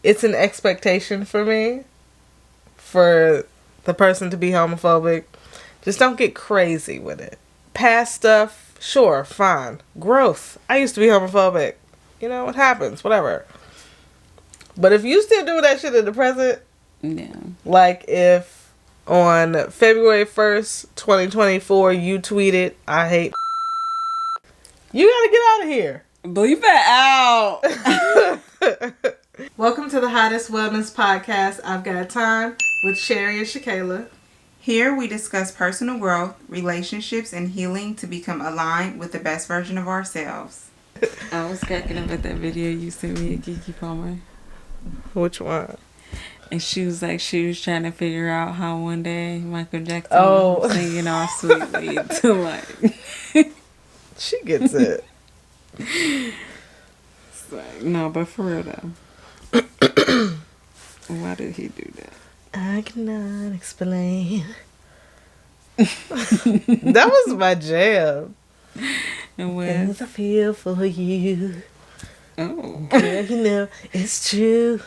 it's an expectation for me for the person to be homophobic. Just don't get crazy with it. Past stuff, sure, fine. Growth. I used to be homophobic. You know, it happens, whatever. But if you still doing that shit in the present, yeah. Like if on February 1st, 2024, you tweeted, I hate you gotta get out of here. Bleep it out. Welcome to the Hottest Wellness Podcast. I've got time with Cherry ShaKayla. Here we discuss personal growth, relationships, and healing to become aligned with the best version of ourselves. I was cracking up at that video you sent me, Kiki Palmer. Which one? And she was trying to figure out how one day Michael Jackson was singing all sweetly to like. She gets it. It's like, no, but for real though. Why did he do that? I cannot explain. That was my jam. And Things I feel for you. Oh. Girl, you know it's true.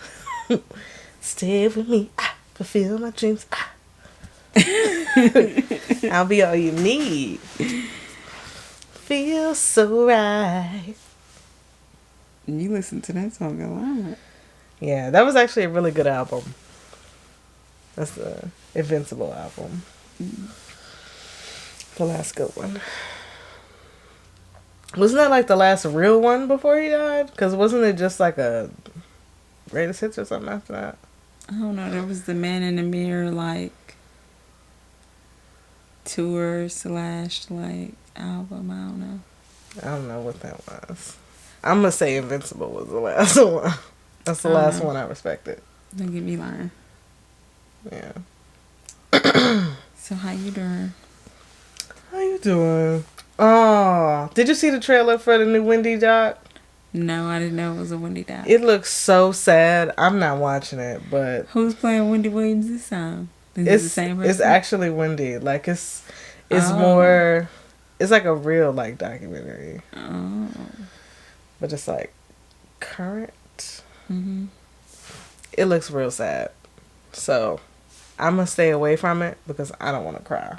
Stay with me. Fulfill my dreams. I'll be all you need. Feels so right. You listen to that song a lot. Yeah, that was actually a really good album. That's the Invincible album. The last good one. Wasn't that like the last real one before he died? Because wasn't it just like a greatest hits or something after that? I don't know. There was the Man in the Mirror like tour / like album. I don't know what that was. I'm gonna say Invincible was the last one. That's the last one I respected. Don't get me lying. Yeah. So how you doing? How you doing? Oh, did you see the trailer for the new Wendy doc? No, I didn't know it was a Wendy doc. It looks so sad. I'm not watching it, but who's playing Wendy Williams this time? Is it the same person? It's actually Wendy. Like it's more. It's like a real like documentary. Oh. But it's like current. Mm-hmm. It looks real sad. So I'm gonna stay away from it because I don't want to cry.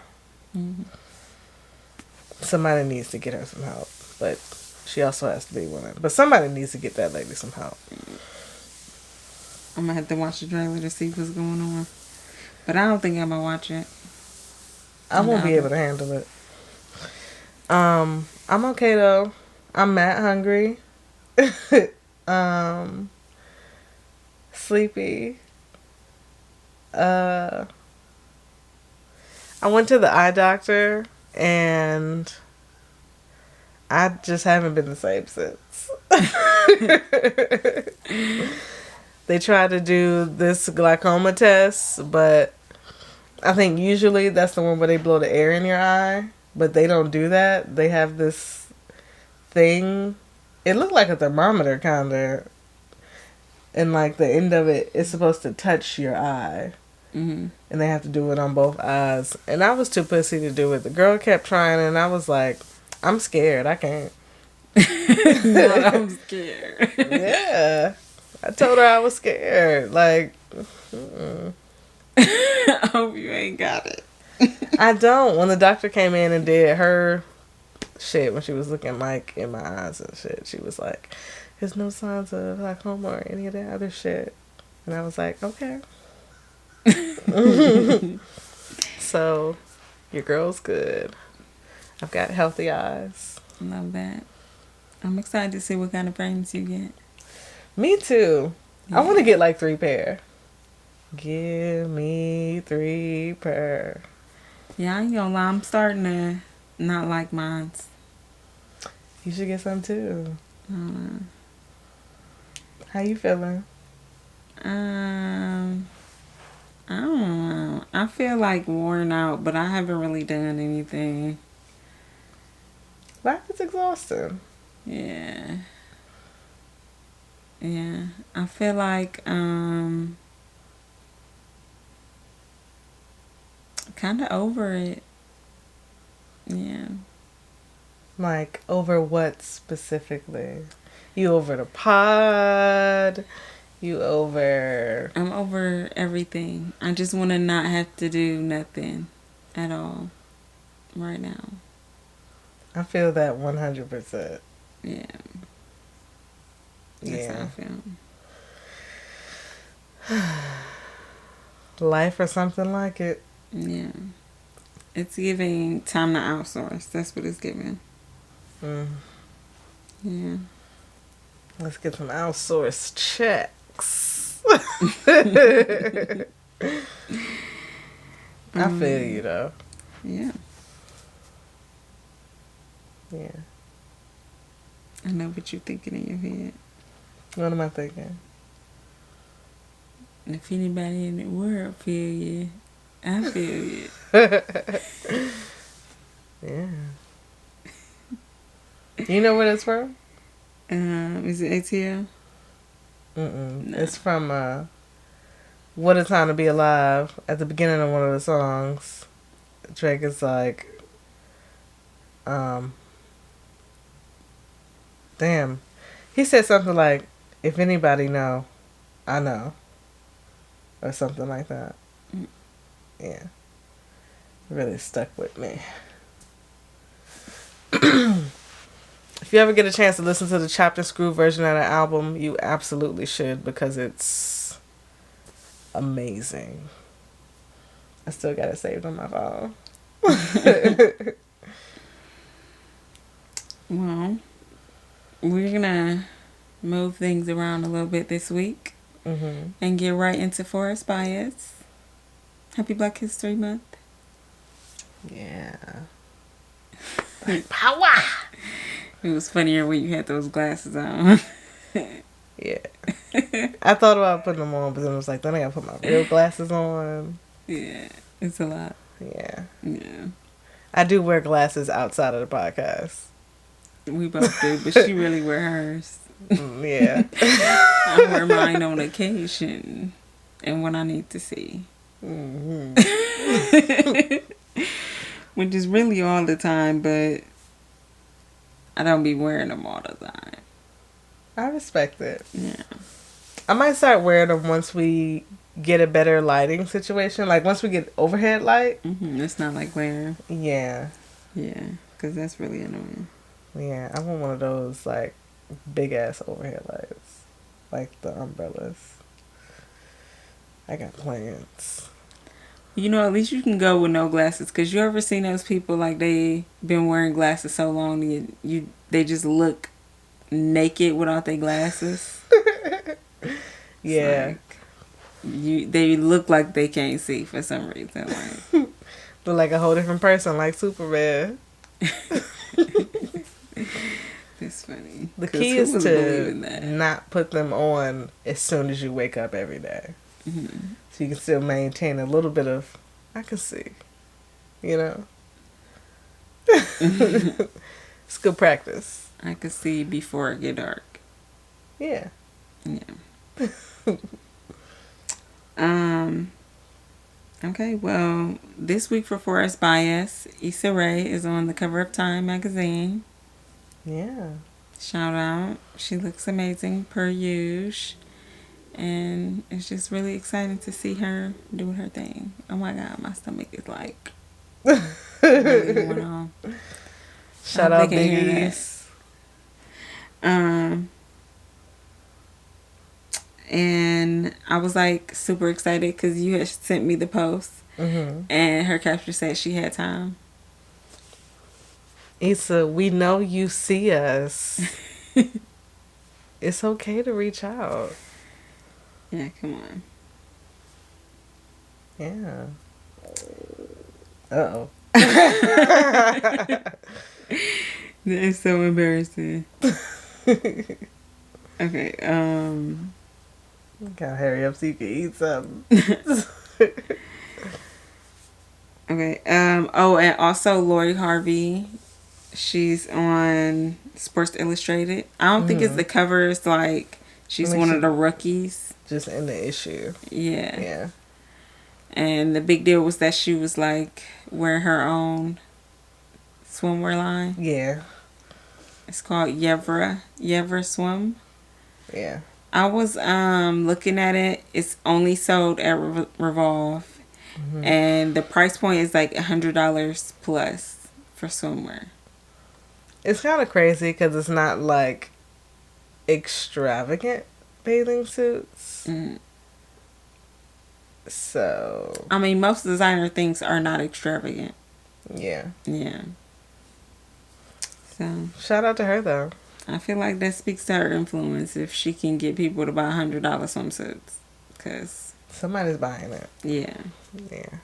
Mm-hmm. Somebody needs to get her some help, but she also has to be willing. But somebody needs to get that lady some help. I'm gonna have to watch the trailer to see what's going on. But I don't think I'm gonna watch it. I won't be able to handle it. I'm okay though. I'm mad hungry. Sleepy. I went to the eye doctor and I just haven't been the same since. They tried to do this glaucoma test, but I think usually that's the one where they blow the air in your eye, but they don't do that. They have this thing. It looked like a thermometer kind of, and like the end of it is supposed to touch your eye. Mm-hmm. And they have to do it on both eyes. And I was too pussy to do it. The girl kept trying, and I was like, I'm scared. I can't. No, I'm scared. Yeah. I told her I was scared. Like, I hope you ain't got it. I don't. When the doctor came in and did her shit, when she was looking like in my eyes and shit, she was like, there's no signs of glaucoma or any of that other shit. And I was like, okay. So, your girl's good. I've got healthy eyes. Love that. I'm excited to see what kind of frames you get. Me too. Yeah. I want to get like 3 pair. Give me 3 pair. Yeah, I ain't gonna lie. I'm starting to not like mine. You should get some too. How you feeling? I don't know. I feel like worn out, but I haven't really done anything. Life is exhausting. Yeah. Yeah. I feel like kind of over it. Yeah. Like, over what specifically? You over the pod? You over... I'm over everything. I just want to not have to do nothing at all right now. I feel that 100%. Yeah. That's how I feel. Life or something like it. Yeah. It's giving time to outsource. That's what it's giving. Yeah. Let's get some outsourced checks. I feel you, though. Yeah. Yeah. I know what you're thinking in your head. What am I thinking? If anybody in the world feel you, I feel you. Yeah. You know where that's from? Is it ATL? No. It's from What a Time to Be Alive. At the beginning of one of the songs, Drake is like, damn. He said something like, if anybody know, I know. Or something like that. Yeah. Really stuck with me. If you ever get a chance to listen to the chopped and screwed version of the album, you absolutely should, because it's amazing. I still got it saved on my phone. Well, we're gonna move things around a little bit this week and get right into Forest Bias. Happy Black History Month. Yeah. Black power! It was funnier when you had those glasses on. Yeah. I thought about putting them on, but then I was like, then I gotta put my real glasses on. Yeah, it's a lot. Yeah. Yeah. I do wear glasses outside of the podcast. We both do, but she really wear hers. Yeah. I wear mine on occasion and when I need to see. Which is really all the time, but I don't be wearing them all the time. I respect it. Yeah. I might start wearing them once we get a better lighting situation. Like, once we get overhead light. It's not like wearing. Yeah. Yeah, because that's really annoying. Yeah, I want one of those, like, big-ass overhead lights. Like the umbrellas. I got plans. You know, at least you can go with no glasses. Because you ever seen those people, like, they been wearing glasses so long, they just look naked without their glasses? Yeah. Like, they look like they can't see for some reason. Like, Look like a whole different person, like Superman. it's funny. The key is to not put them on as soon as you wake up every day. So you can still maintain a little bit of, I can see, you know? It's good practice. I can see before it get dark. Yeah. Yeah. Okay, well, this week for Forest Bias, Issa Rae is on the cover of Time magazine. Yeah. Shout out. She looks amazing per usual. And it's just really exciting to see her doing her thing. Oh my God, my stomach is like really going on. Shout out Biggies. And I was like super excited because you had sent me the post, and her caption said she had time. Issa, we know you see us. It's okay to reach out. Yeah, come on. Yeah. Uh-oh. That is so embarrassing. Okay, Gotta hurry up so you can eat something. Okay, oh, and also Lori Harvey, she's on Sports Illustrated. I don't think it's the cover, it's like she's one of the rookies. Just in the issue. Yeah. Yeah. And the big deal was that she was like wearing her own swimwear line. Yeah. It's called Yevra Swim. Yeah. I was looking at it. It's only sold at Revolve, and the price point is like $100 plus for swimwear. It's kind of crazy because it's not like extravagant bathing suits. So I mean, most designer things are not extravagant. yeah. Yeah. So Shout out to her though. I feel like that speaks to her influence if she can get people to buy $100 swimsuits. Cause Somebody's buying it. yeah. Yeah.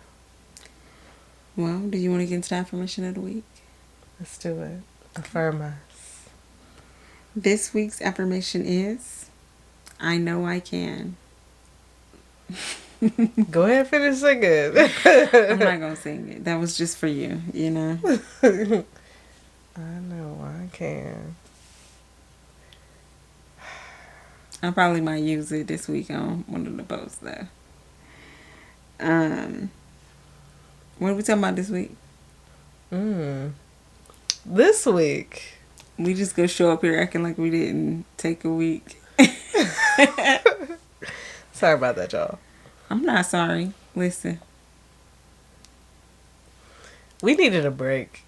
Well, do you want to get into the affirmation of the week? Let's do it. Affirm us. This week's affirmation is, I know I can. Go ahead and finish singing. I'm not going to sing it. That was just for you, you know? I know I can. I probably might use it this week on one of the posts, though. What are we talking about this week? This week. We just go show up here acting like we didn't take a week. Sorry about that, y'all. I'm not sorry. Listen. We needed a break.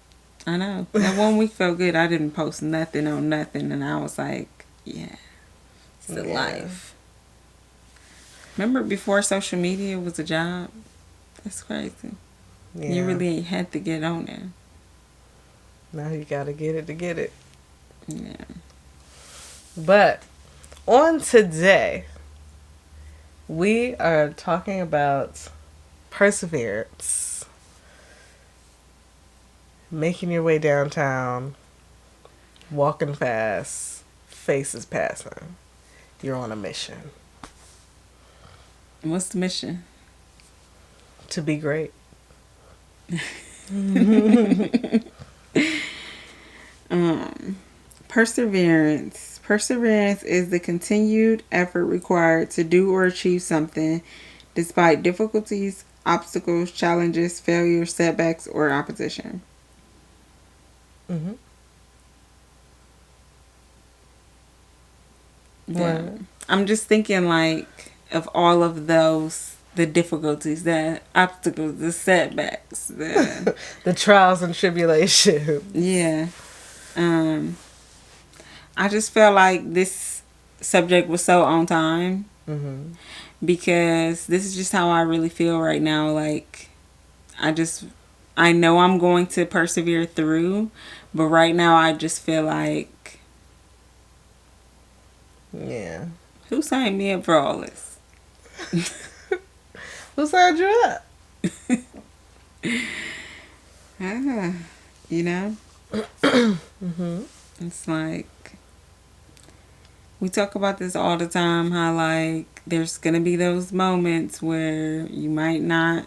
I know. That 1 week felt good. I didn't post nothing on nothing. And I was like, yeah, it's the life. Remember before social media was a job? That's crazy. Yeah. You really ain't had to get on there. Now you gotta get it to get it. Yeah. But on today, we are talking about perseverance. Making your way downtown, walking fast, faces passing. You're on a mission. What's the mission? To be great. Perseverance. Perseverance is the continued effort required to do or achieve something despite difficulties, obstacles, challenges, failures, setbacks, or opposition. Mm-hmm. Yeah. I'm just thinking like of all of those, the difficulties, the obstacles, the setbacks, the The trials and tribulations. yeah. I just felt like this subject was so on time because this is just how I really feel right now. Like, I know I'm going to persevere through, but right now I just feel like, Yeah. who signed me up for all this? Who signed you up? You know? It's like, we talk about this all the time, how like there's going to be those moments where you might not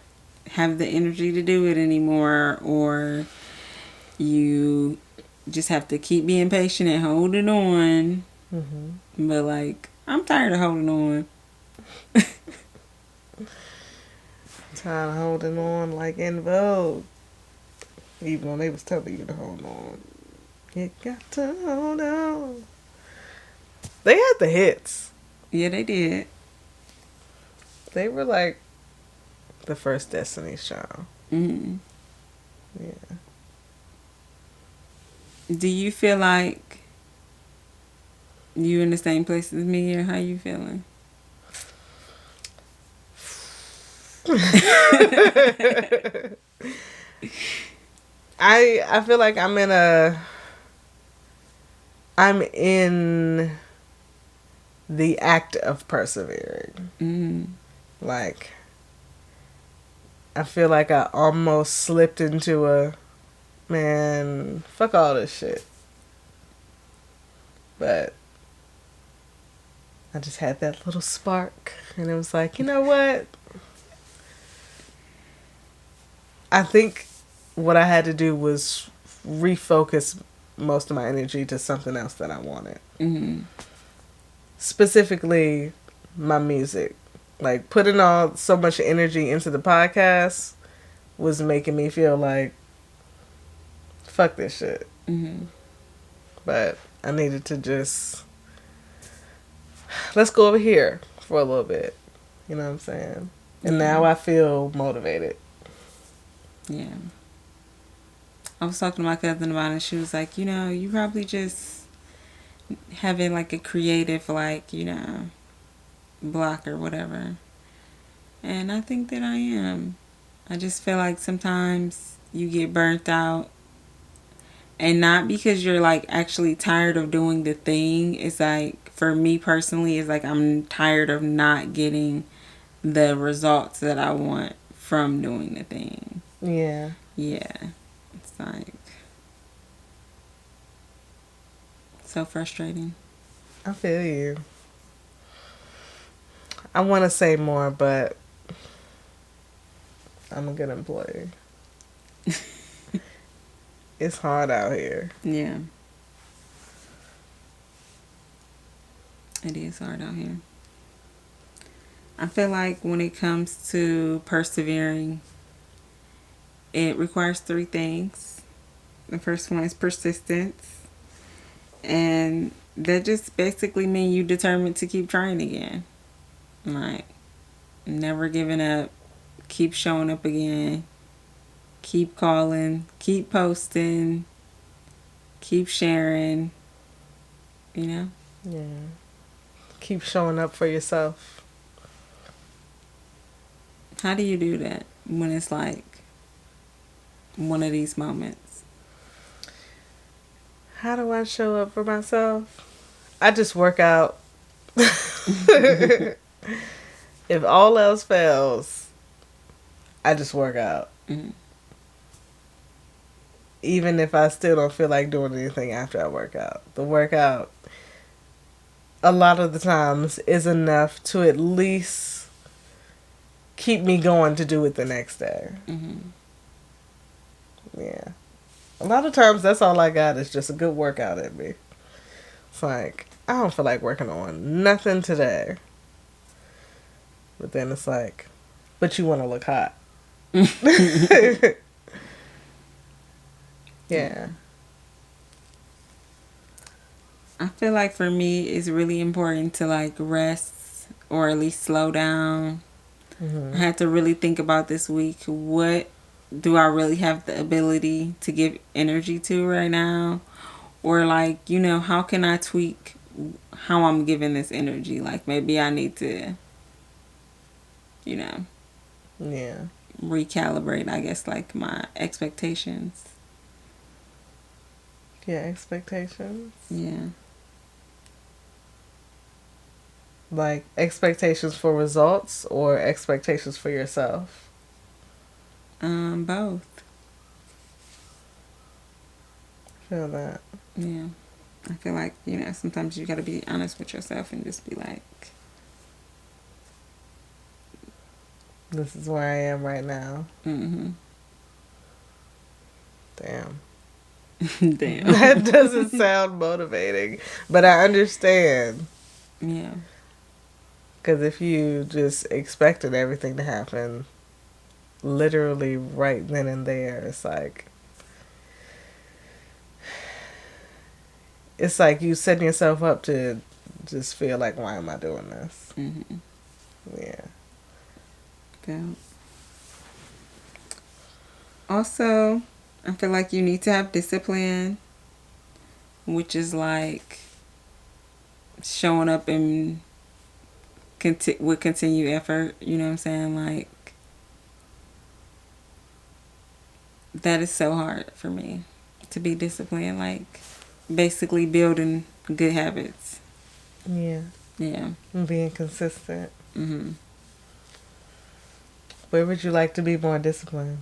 have the energy to do it anymore, or you just have to keep being patient and holding on. But like, I'm tired of holding on. Tired of holding on like in Vogue. Even though they was telling you to hold on. You got to hold on. They had the hits. Yeah, they did. They were like the first Destiny's Child. Mm-hmm. Yeah. Do you feel like you in the same place as me, or how you feeling? I feel like I'm in the act of persevering. Like, I feel like I almost slipped into man, fuck all this shit. But I just had that little spark, and it was like, you know what? I think what I had to do was refocus most of my energy to something else that I wanted. Specifically, my music. Like, putting all so much energy into the podcast was making me feel like, fuck this shit. But I needed to just let's go over here for a little bit. You know what I'm saying? And now I feel motivated. Yeah. I was talking to my cousin about it, and she was like, you probably just having like a creative, like, block or whatever. And I think that I am. I just feel like sometimes you get burnt out. And not because you're like actually tired of doing the thing. It's like, for me personally, it's like I'm tired of not getting the results that I want from doing the thing. Yeah. Yeah. It's like so frustrating. I feel you. I want to say more, but I'm a good employee. It's hard out here. Yeah. It is hard out here. I feel like when it comes to persevering, it requires 3 things. The first one is persistence. And that just basically means you determined to keep trying again. Like, never giving up. Keep showing up again. Keep calling. Keep posting. Keep sharing. Yeah. Keep showing up for yourself. How do you do that when it's like one of these moments? How do I show up for myself? I just work out. If all else fails, I just work out. Mm-hmm. Even if I still don't feel like doing anything after I work out. The workout, a lot of the times, is enough to at least keep me going to do it the next day. Mm-hmm. Yeah. A lot of times, that's all I got is just a good workout at me. It's like, I don't feel like working on nothing today. But then it's like, but you want to look hot. Yeah. I feel like for me, it's really important to like rest or at least slow down. Mm-hmm. I had to really think about this week. What do I really have the ability to give energy to right now? Or like, how can I tweak how I'm giving this energy? Like maybe I need to, Yeah. recalibrate, I guess, like my expectations. Yeah, expectations. Yeah. Like expectations for results or expectations for yourself? Both. Feel that. Yeah. I feel like, sometimes you got to be honest with yourself and just be like, this is where I am right now. mm-hmm. Damn. Damn. That doesn't sound motivating, but I understand. Yeah. Because if you just expected everything to happen literally right then and there, it's like you setting yourself up to just feel like, why am I doing this? Mm-hmm. Yeah. Yeah. Also, I feel like you need to have discipline, which is like showing up and with continued effort. You know what I'm saying? Like, that is so hard for me to be disciplined. Like, basically building good habits. Yeah. Yeah. And being consistent. Mm-hmm. Where would you like to be more disciplined?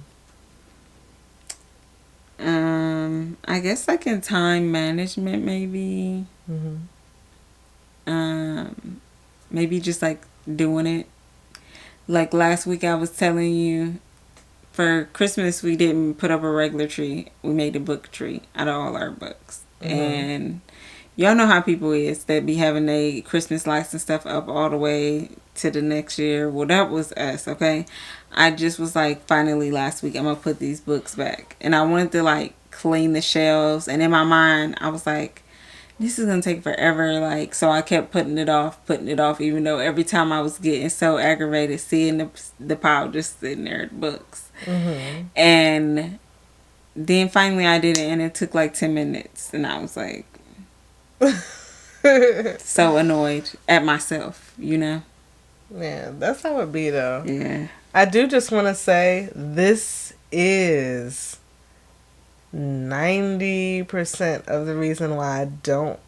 I guess like in time management, maybe. Mm-hmm. Maybe just like doing it. Like last week I was telling you, for Christmas we didn't put up a regular tree. We made a book tree out of all our books. Mm-hmm. And y'all know how people is that be having a Christmas lights and stuff up all the way to the next year. Well, that was us, okay? I just was like, finally last week I'm gonna put these books back. And I wanted to like clean the shelves, and in my mind I was like, this is gonna take forever. Like, so I kept putting it off, even though every time I was getting so aggravated seeing the pile just sitting there, books. Mm-hmm. And then finally I did it, and it took like 10 minutes, and I was like, so annoyed at myself, you know? Yeah, that's how it be though. Yeah. I do just want to say this is 90% of the reason why I don't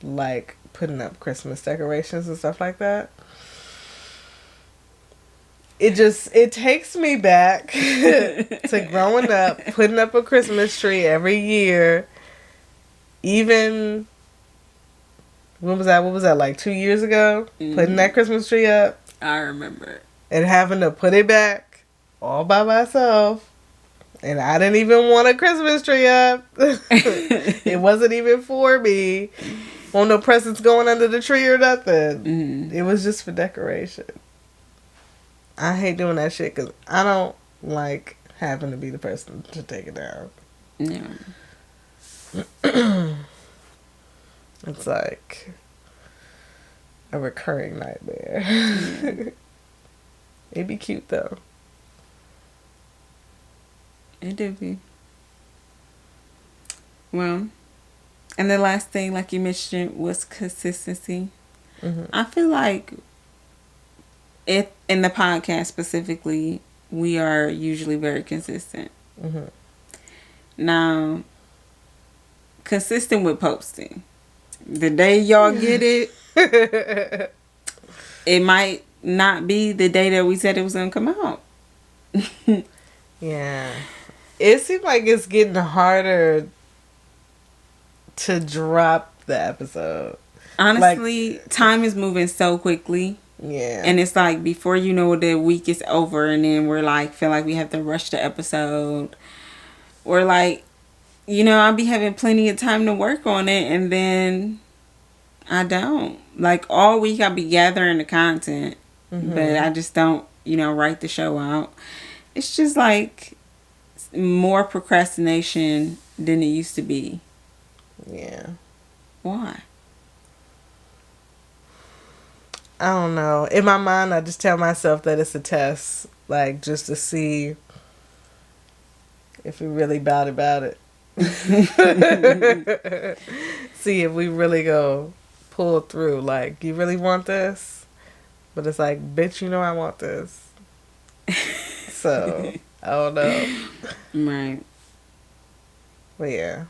like putting up Christmas decorations and stuff like that. It takes me back to growing up, putting up a Christmas tree every year. Even, when was that? What was that, like 2 years ago? Mm-hmm. Putting that Christmas tree up. I remember. And having to put it back all by myself. And I didn't even want a Christmas tree up. It wasn't even for me. Want no presents going under the tree or nothing. Mm-hmm. It was just for decoration. I hate doing that shit because I don't like having to be the person to take it down. Yeah. It's like a recurring nightmare. Yeah. It'd be cute though. It do be. Well, and the last thing, like you mentioned, was consistency. Mm-hmm. I feel like if in the podcast specifically, we are usually very consistent. Mm-hmm. Now, consistent with posting. The day y'all get it, it might not be the day that we said it was going to come out. Yeah. It seems like it's getting harder to drop the episode. Honestly, time is moving so quickly. Yeah. And it's like before you know the week is over, and then we're like, feel like we have to rush the episode. Or like, you know, I'll be having plenty of time to work on it, and then I don't. Like all week I'll be gathering the content, but I just don't, you know, write the show out. It's just like more procrastination than it used to be. Yeah. Why? I don't know. In my mind, I just tell myself that it's a test, like just to see if we really about it. See if we really go pull through. Like, you really want this? But it's like, bitch, you know I want this. So, I don't know. Right. But yeah,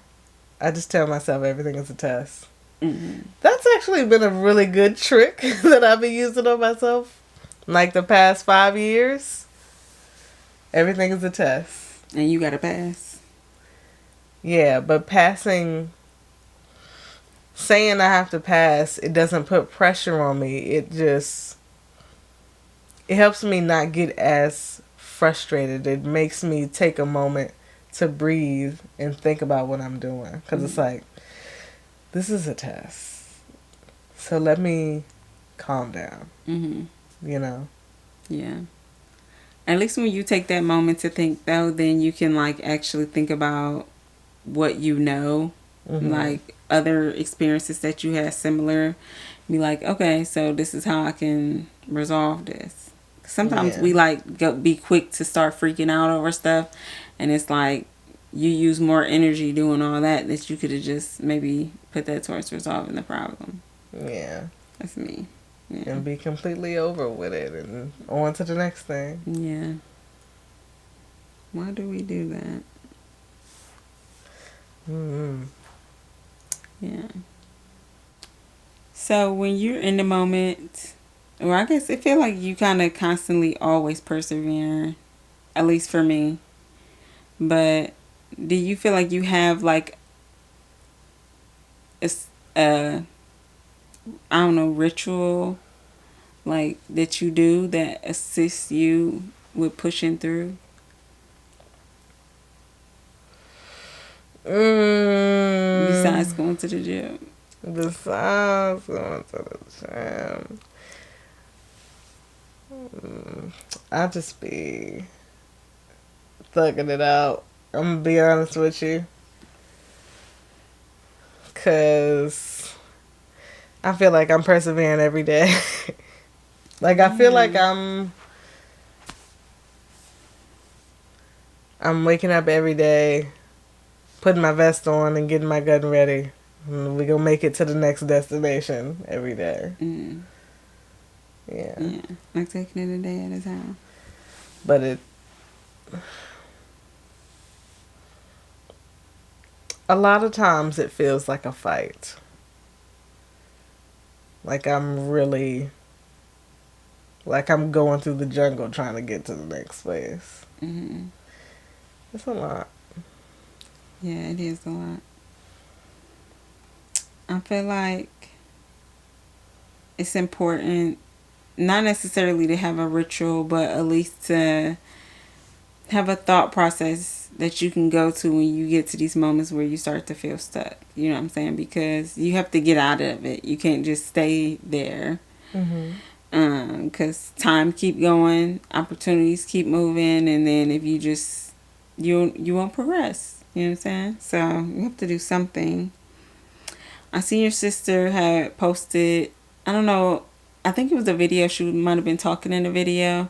I just tell myself everything is a test. Mm-hmm. That's actually been a really good trick that I've been using on myself. Like the past 5 years. Everything is a test. And you gotta pass. Yeah, but passing, saying I have to pass, it doesn't put pressure on me. It helps me not get as frustrated. It makes me take a moment to breathe and think about what I'm doing. Because it's like, this is a test. So let me calm down. Mm-hmm. You know? Yeah. At least when you take that moment to think, though, then you can, like, actually think about what you know. Mm-hmm. Like, other experiences that you had similar. Be like, okay, so this is how I can resolve this. Sometimes we, like, be quick to start freaking out over stuff. And it's like, you use more energy doing all that you could have just maybe put that towards resolving the problem. Yeah. That's me. Yeah. And be completely over with it and on to the next thing. Yeah. Why do we do that? Mm-hmm. Yeah. So when you're in the moment, or I guess I feel like you kind of constantly always persevere, at least for me. But do you feel like you have like a I don't know, ritual like that you do that assists you with pushing through? Besides going to the gym. Besides going to the gym. I just be thugging it out. I'm gonna be honest with you. because I feel like I'm persevering every day. Like, I feel like I'm waking up every day, putting my vest on and getting my gun ready. And we gonna make it to the next destination every day. Mm. Yeah. Yeah. Like taking it a day at a time. But a lot of times it feels like a fight. Like I'm going through the jungle trying to get to the next place. Mm-hmm. It's a lot. Yeah, it is a lot. I feel like it's important, not necessarily to have a ritual, but at least to have a thought process that you can go to when you get to these moments where you start to feel stuck. You know what I'm saying? Because you have to get out of it. You can't just stay there. Because time keep going, opportunities keep moving, and then if you won't progress. You know what I'm saying? So you have to do something. I seen your sister had posted, I don't know, I think it was a video. She might have been talking in the video,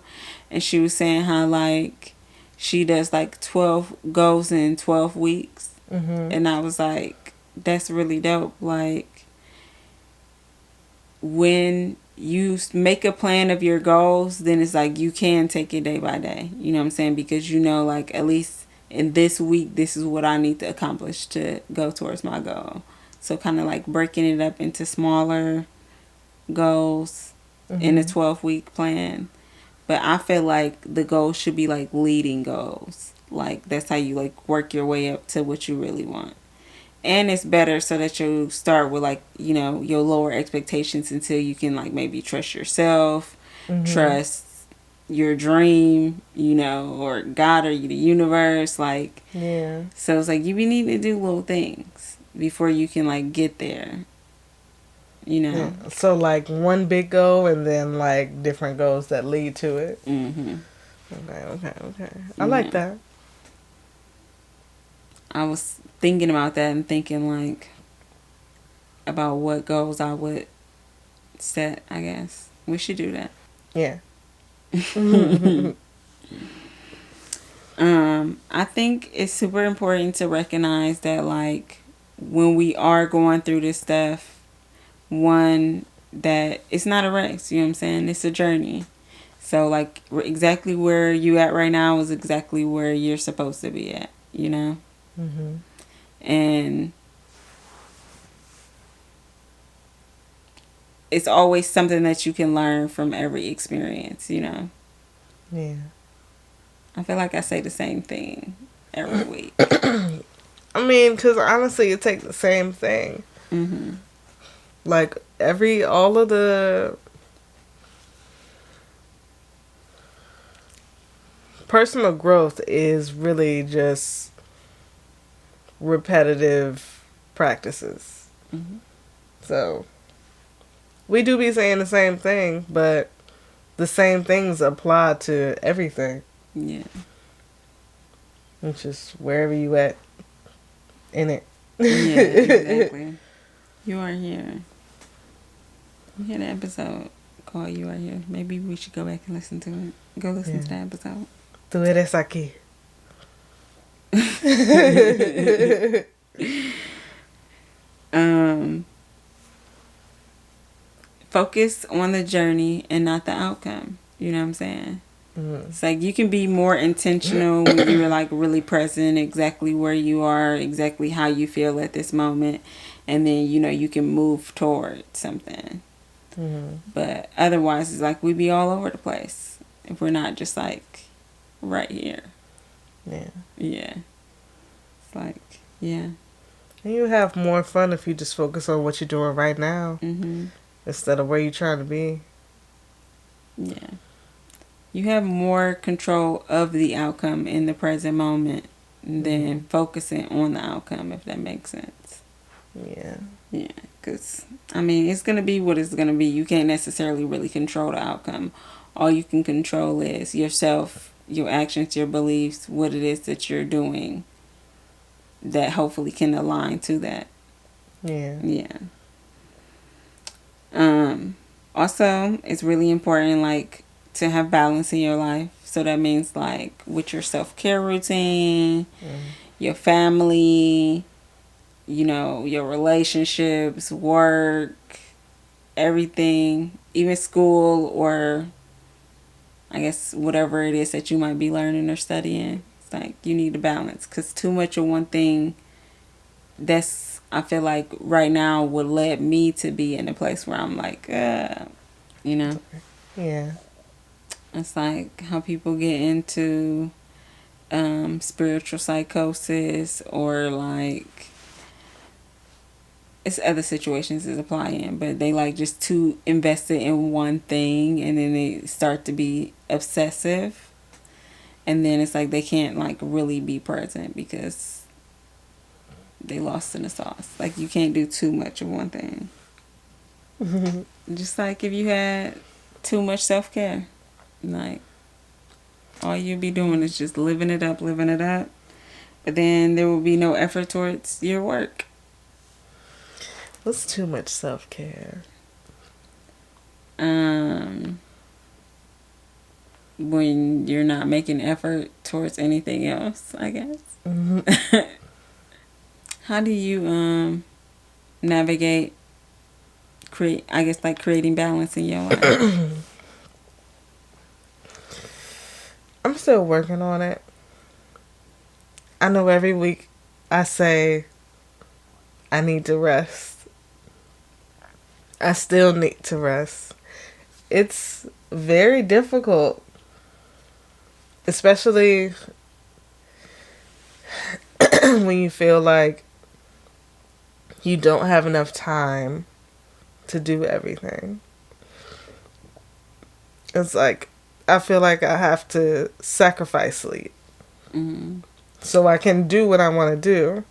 and she was saying how like she does like 12 goals in 12 weeks. And I was like, that's really dope. Like, when you make a plan of your goals, then it's like you can take it day by day. You know what I'm saying? Because you know, like, at least in this week, this is what I need to accomplish to go towards my goal. So kind of like breaking it up into smaller goals in a 12-week plan. But I feel like the goals should be like leading goals. Like, that's how you like work your way up to what you really want. And it's better so that you start with like, you know, your lower expectations until you can like maybe trust yourself, trust your dream, you know, or God or the universe. Like, Yeah. So it's like you need to do little things before you can like get there. You know. Yeah. So like one big goal and then like different goals that lead to it. Okay. I like that. I was thinking about that and thinking like about what goals I would set, I guess. We should do that. Yeah. I think it's super important to recognize that like when we are going through this stuff, one, that it's not a race, you know what I'm saying? It's a journey. So like exactly where you at right now is exactly where you're supposed to be at, you know? And it's always something that you can learn from every experience, you know? Yeah. I feel like I say the same thing every week. I mean, because honestly, it takes the same thing. Like, all of the personal growth is really just repetitive practices. So, we do be saying the same thing, but the same things apply to everything. Yeah. It's just wherever you at in it. Yeah, exactly. You Are Here. You hear the episode called You Are Here. Maybe we should go back and listen to it. Go listen to the episode. Tú eres aquí. Focus on the journey and not the outcome. You know what I'm saying? It's like you can be more intentional when you're like really present, exactly where you are, exactly how you feel at this moment, and then you know you can move toward something. But otherwise, it's like we be all over the place if we're not just like right here. Yeah. It's like, yeah. And you have more fun if you just focus on what you're doing right now instead of where you're trying to be. Yeah. You have more control of the outcome in the present moment than focusing on the outcome, if that makes sense. Yeah. Yeah, because, I mean, it's going to be what it's going to be. You can't necessarily really control the outcome. All you can control is yourself, your actions, your beliefs, what it is that you're doing that hopefully can align to that. Yeah. Yeah. Also, it's really important, like, to have balance in your life. So that means, like, with your self-care routine, your family, you know, your relationships, work, everything, even school, or I guess whatever it is that you might be learning or studying. It's like you need to balance, because too much of one thing, that's, I feel like right now would lead me to be in a place where I'm like, you know, Yeah. it's like how people get into spiritual psychosis, or like it's other situations is applying, but they like just too invested in one thing, and then they start to be obsessive, and then it's like they can't like really be present because they lost in the sauce. Like you can't do too much of one thing. Just like if you had too much self-care, like all you'd be doing is just living it up, but then there will be no effort towards your work. What's too much self-care? When you're not making effort towards anything else, I guess. How do you navigate creating balance in your life? I'm still working on it. I know every week I say I need to rest. I still need to rest. It's very difficult, especially when you feel like you don't have enough time to do everything. It's like I feel like I have to sacrifice sleep so I can do what I want to do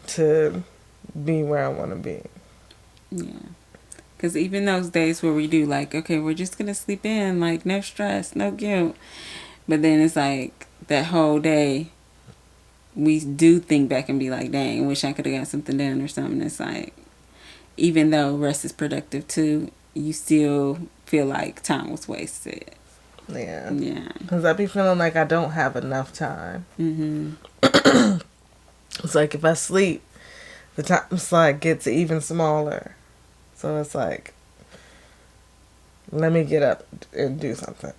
to be where I want to be. Yeah. Because even those days where we do like, okay, we're just going to sleep in, like no stress, no guilt. But then it's like that whole day we do think back and be like, dang, I wish I could have got something done or something. It's like, even though rest is productive too, you still feel like time was wasted. Yeah. Yeah. Because I be feeling like I don't have enough time. It's like if I sleep, the time slot gets even smaller. So it's like, let me get up and do something.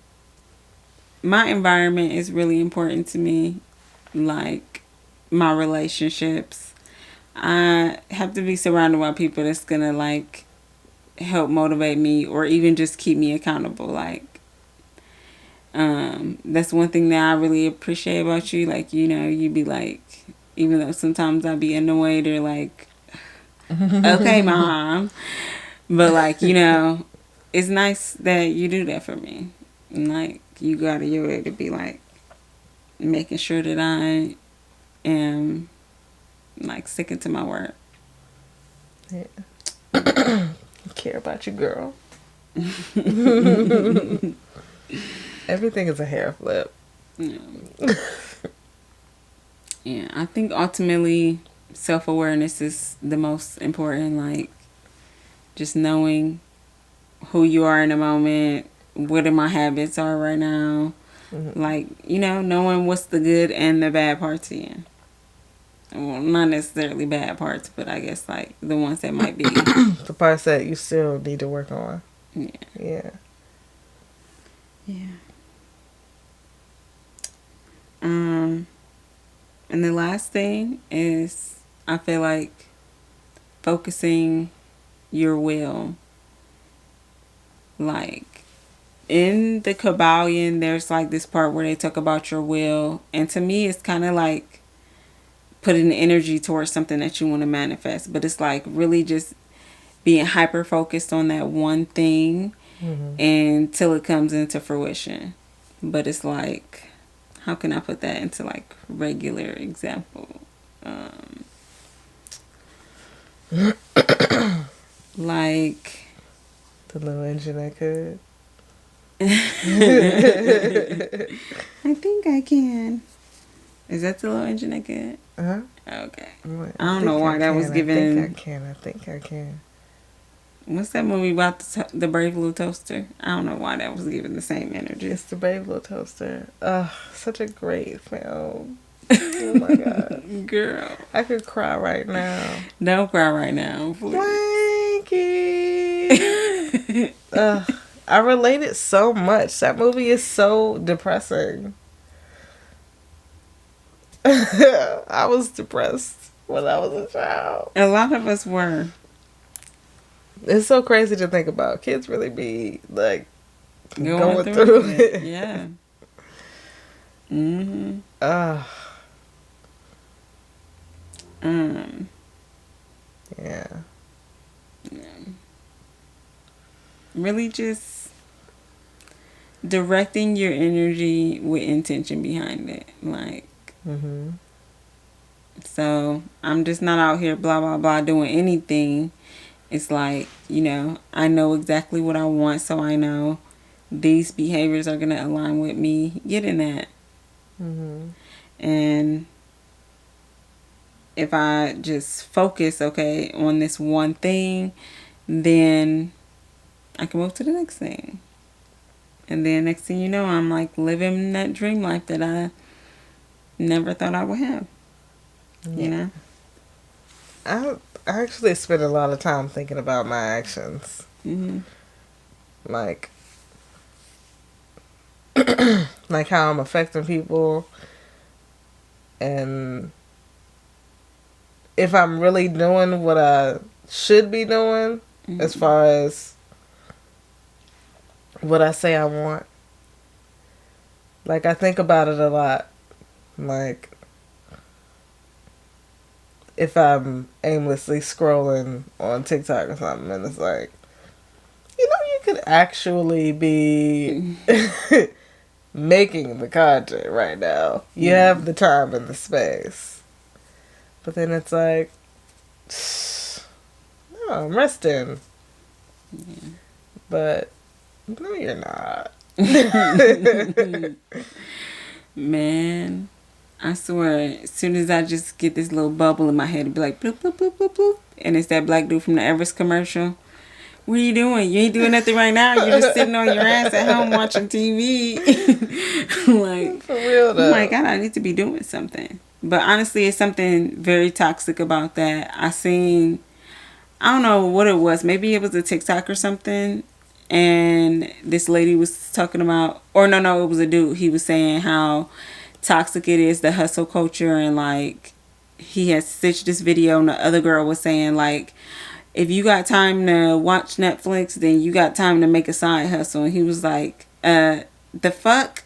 My environment is really important to me. Like my relationships. I have to be surrounded by people that's going to like help motivate me or even just keep me accountable. Like, that's one thing that I really appreciate about you. Like, you know, you be like, even though sometimes I be annoyed or like, okay, mom. But like, you know, it's nice that you do that for me. And like, you go out of your way to be like, making sure that I am like sticking to my word. Yeah. I care about you, girl. Everything is a hair flip. Yeah. Yeah, I think ultimately self-awareness is the most important. Like, just knowing who you are in a moment, what my habits are right now. Like, you know, knowing what's the good and the bad parts in. Well, not necessarily bad parts, but I guess like the ones that might be the parts that you still need to work on. Yeah. Yeah. Yeah. And the last thing is, I feel like focusing your will. Like, in the Kabbalion, there's like this part where they talk about your will. And to me, it's kind of like putting energy towards something that you want to manifest. But it's like really just being hyper focused on that one thing until it comes into fruition. But it's like, how can I put that into like regular example? Like the little engine I could. I think I can. Is that the little engine that good? Uh-huh. Okay. Wait, I don't know why that was given. I think I can. What's that movie about the Brave Little Toaster? I don't know why that was given the same energy. It's the Brave Little Toaster. Such a great film. Oh my god. Girl. I could cry right now. Don't cry right now, please. Blanky. I related so much. That movie is so depressing. I was depressed when I was a child. A lot of us were. It's so crazy to think about. Kids really be like going through it. Yeah. Mm-hmm. Yeah. Really just directing your energy with intention behind it. Like, so I'm just not out here blah, blah, blah doing anything. It's like, you know, I know exactly what I want, so I know these behaviors are going to align with me getting that. And if I just focus, okay, on this one thing, then I can move to the next thing. And then next thing you know, I'm like living that dream life that I never thought I would have. Yeah. You know? I actually spend a lot of time thinking about my actions. Like like how I'm affecting people, and if I'm really doing what I should be doing as far as what I say I want. Like, I think about it a lot. Like, if I'm aimlessly scrolling on TikTok or something, and it's like, you know, you could actually be making the content right now. You have the time and the space. But then it's like, no, I'm resting. Yeah. But no, you're not. Man, I swear, as soon as I just get this little bubble in my head, it'd be like, bloop, bloop, bloop, bloop, bloop. And it's that black dude from the Everest commercial. What are you doing? You ain't doing nothing right now. You're just sitting on your ass at home watching TV. Like, for real though. Oh my God, I need to be doing something. But honestly, it's something very toxic about that. I don't know what it was. Maybe it was a TikTok or something. And this lady was talking about, or no, it was a dude. He was saying how toxic it is, the hustle culture. And like, he had stitched this video, and the other girl was saying like, if you got time to watch Netflix, then you got time to make a side hustle. And he was like, the fuck?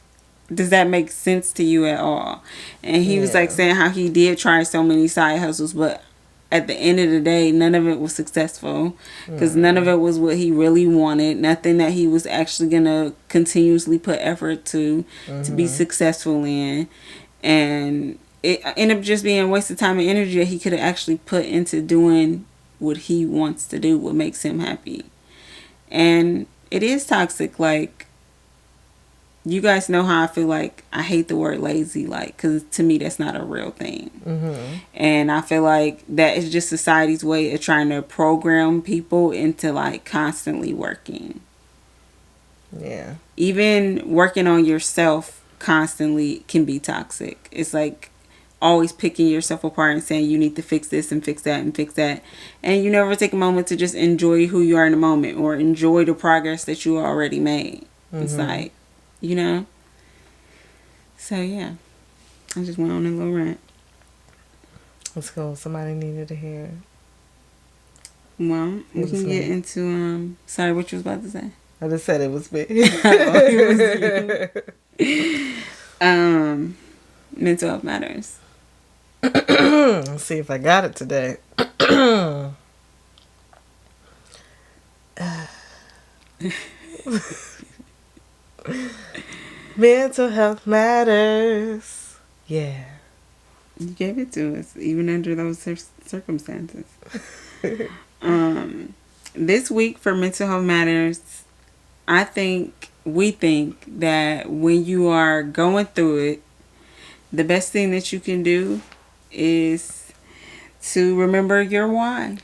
Does that make sense to you at all? And he was like saying how he did try so many side hustles, but at the end of the day, none of it was successful because none of it was what he really wanted. Nothing that he was actually going to continuously put effort to be successful in. And it ended up just being a waste of time and energy that he could have actually put into doing what he wants to do, what makes him happy. And it is toxic. Like, you guys know how I feel like I hate the word lazy, like, because to me that's not a real thing. And I feel like that is just society's way of trying to program people into like constantly working. Yeah. Even working on yourself constantly can be toxic. It's like always picking yourself apart and saying you need to fix this and fix that and fix that. And you never take a moment to just enjoy who you are in the moment or enjoy the progress that you already made. It's like, you know? So, yeah. I just went on a little rant. Let's go. Somebody needed to hear it. Well, we can get into, sorry, what you was about to say? I just said it was me. It was you. Mental health matters. Let's see if I got it today. Mental health matters. Yeah. You gave it to us, even under those circumstances. This week for Mental Health Matters, we think that when you are going through it, the best thing that you can do is to remember your why.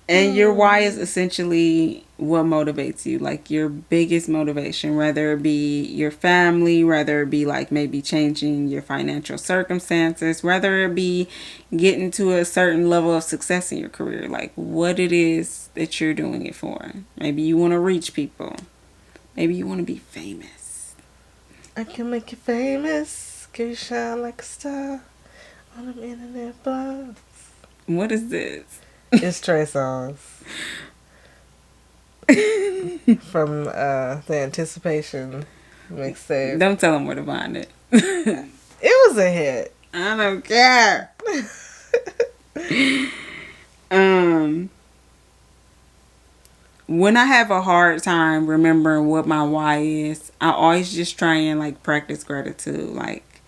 And your why is essentially what motivates you, like your biggest motivation, whether it be your family, whether it be like maybe changing your financial circumstances, whether it be getting to a certain level of success in your career, like what it is that you're doing it for. Maybe you want to reach people. Maybe you want to be famous. I can make you famous. Can you shine like a star on them internet blogs? What is this? It's Trey Songz. From the Anticipation mixtape. Don't tell them where to find it. It was a hit. I don't care. When I have a hard time remembering what my why is, I always just try and like practice gratitude. Like,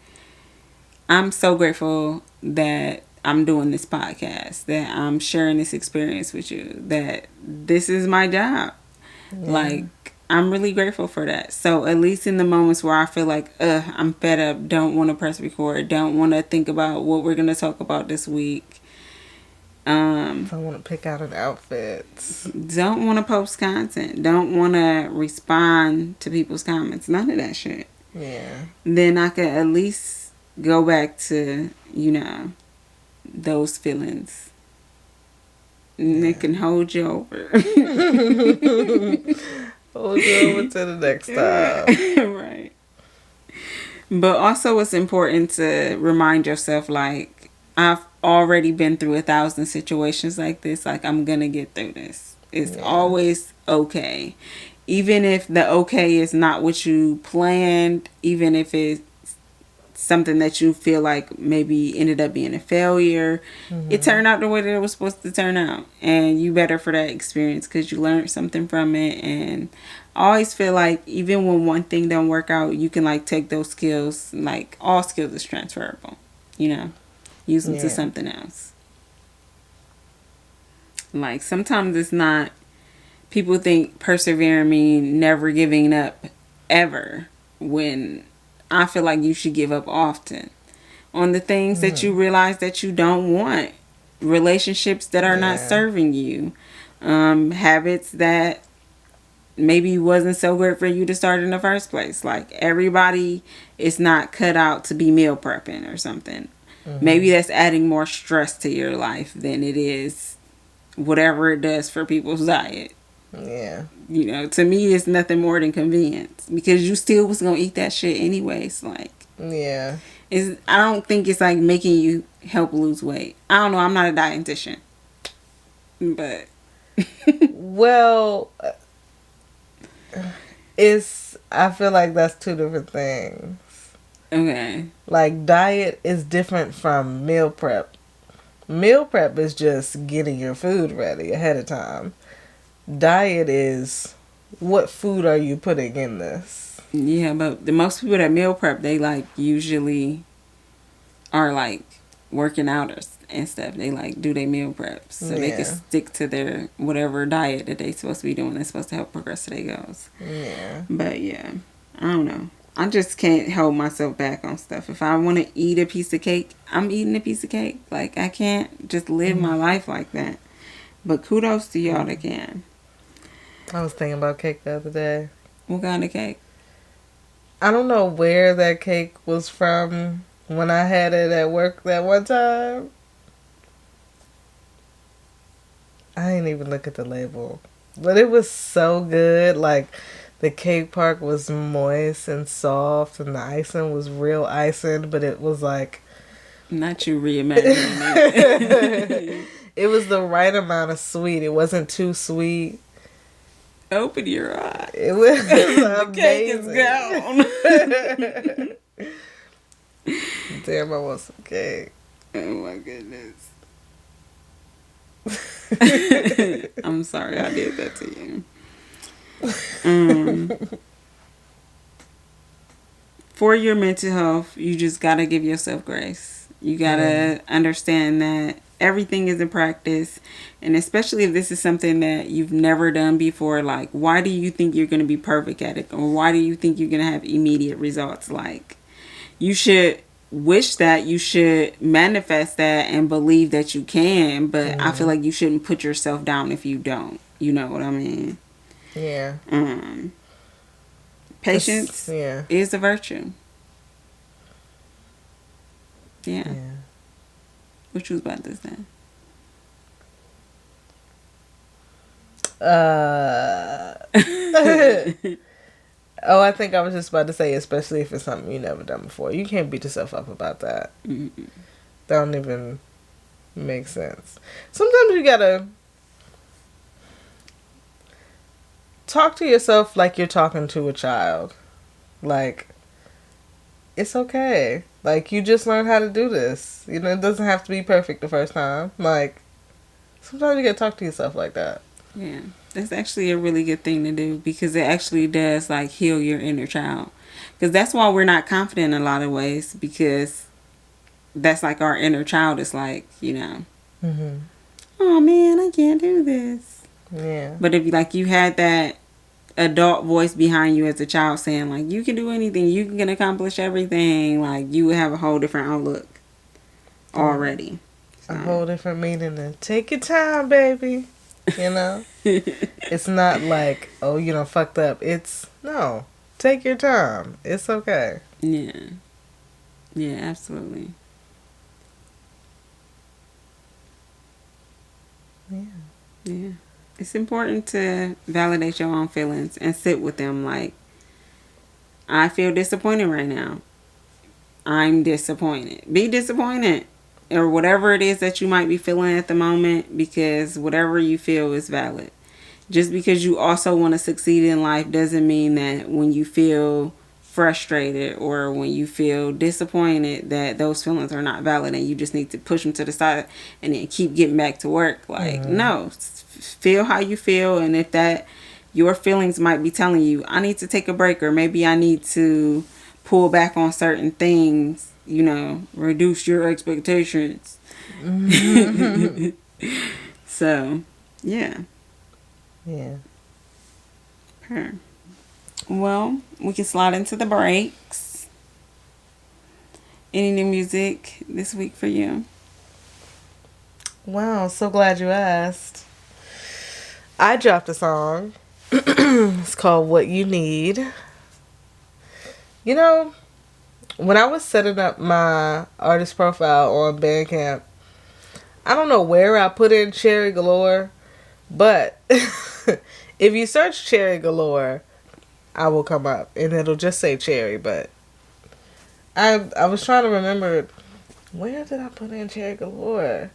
I'm so grateful that I'm doing this podcast, that I'm sharing this experience with you, that this is my job. Yeah. Like, I'm really grateful for that. So at least in the moments where I feel like, I'm fed up, don't want to press record, don't want to think about what we're going to talk about this week. Don't want to pick out an outfit. Don't want to post content. Don't want to respond to people's comments. None of that shit. Yeah. Then I can at least go back to, those feelings. And it can hold you over. Hold you over to the next time. Right. But also it's important to remind yourself, like, I've already been through 1,000 situations like this. Like, I'm going to get through this. It's always okay. Even if the okay is not what you planned, even if it's something that you feel like maybe ended up being a failure, it turned out the way that it was supposed to turn out, and you better for that experience because you learned something from it. And I always feel like even when one thing don't work out, you can like take those skills, like all skills is transferable, use them to something else. Like sometimes it's not, people think persevering mean never giving up ever, when I feel like you should give up often on the things that you realize that you don't want, relationships that are not serving you, habits that maybe wasn't so good for you to start in the first place. Like, everybody is not cut out to be meal prepping or something. Maybe that's adding more stress to your life than it is whatever it does for people's diet. Yeah. To me, it's nothing more than convenience, because you still was going to eat that shit anyways. Like, yeah. I don't think it's like making you help lose weight. I don't know. I'm not a dietitian. But. Well, I feel like that's two different things. Okay. Like, diet is different from meal prep. Meal prep is just getting your food ready ahead of time. Diet is, what food are you putting in this? Yeah, but the most people that meal prep, they like usually are like working out and stuff. They like do their meal preps so they can stick to their whatever diet that they supposed to be doing. That's supposed to help progress their goals. Yeah. But yeah, I don't know. I just can't hold myself back on stuff. If I want to eat a piece of cake, I'm eating a piece of cake. Like, I can't just live my life like that. But kudos to y'all that can. I was thinking about cake the other day. What kind of cake? I don't know where that cake was from when I had it at work that one time. I didn't even look at the label. But it was so good. Like, the cake part was moist and soft, and the icing was real icing, but it was like... Not you reimagining it. It was the right amount of sweet. It wasn't too sweet. Open your eyes. It was the cake is gone. Damn, I want some cake. Oh my goodness. I'm sorry I did that to you. For your mental health, you just gotta give yourself grace. You gotta understand that everything is a practice. And especially if this is something that you've never done before, like, why do you think you're going to be perfect at it? Or why do you think you're going to have immediate results? Like, you should wish that, you should manifest that and believe that you can, but I feel like you shouldn't put yourself down if you don't. You know what I mean? Yeah. Patience is a virtue. Yeah. What you was about to say? Oh, I think I was just about to say, especially if it's something you never done before. You can't beat yourself up about that. Mm-mm. That don't even make sense. Sometimes you gotta talk to yourself like you're talking to a child. Like, it's okay. Like, you just learned how to do this. You know, it doesn't have to be perfect the first time. Like, sometimes you gotta talk to yourself like that. Yeah. That's actually a really good thing to do, because it actually does, like, heal your inner child. Because that's why we're not confident in a lot of ways, because that's like our inner child is like, you know, oh man, I can't do this. Yeah. But if you had that adult voice behind you as a child saying, like, you can do anything, you can accomplish everything, like, you would have a whole different outlook already. So. A whole different meaning than take your time, baby. You know? It's not like, oh, you know, fucked up. It's, no. Take your time. It's okay. Yeah. Yeah, absolutely. Yeah. Yeah. It's important to validate your own feelings and sit with them. Like, I feel disappointed right now. I'm disappointed. Be disappointed. Or whatever it is that you might be feeling at the moment, because whatever you feel is valid. Just because you also want to succeed in life doesn't mean that when you feel frustrated or when you feel disappointed that those feelings are not valid and you just need to push them to the side and then keep getting back to work. Like, no. Feel how you feel, and if that your feelings might be telling you, I need to take a break, or maybe I need to pull back on certain things, you know, reduce your expectations. So, yeah. Yeah. Well, we can slide into the breaks. Any new music this week for you? Wow, so glad you asked. I dropped a song. It's called What You Need. You know, when I was setting up my artist profile on Bandcamp, I don't know where I put in Cherry Galore, but if you search Cherry Galore, I will come up and it'll just say Cherry. But I was trying to remember, where did I put in Cherry Galore?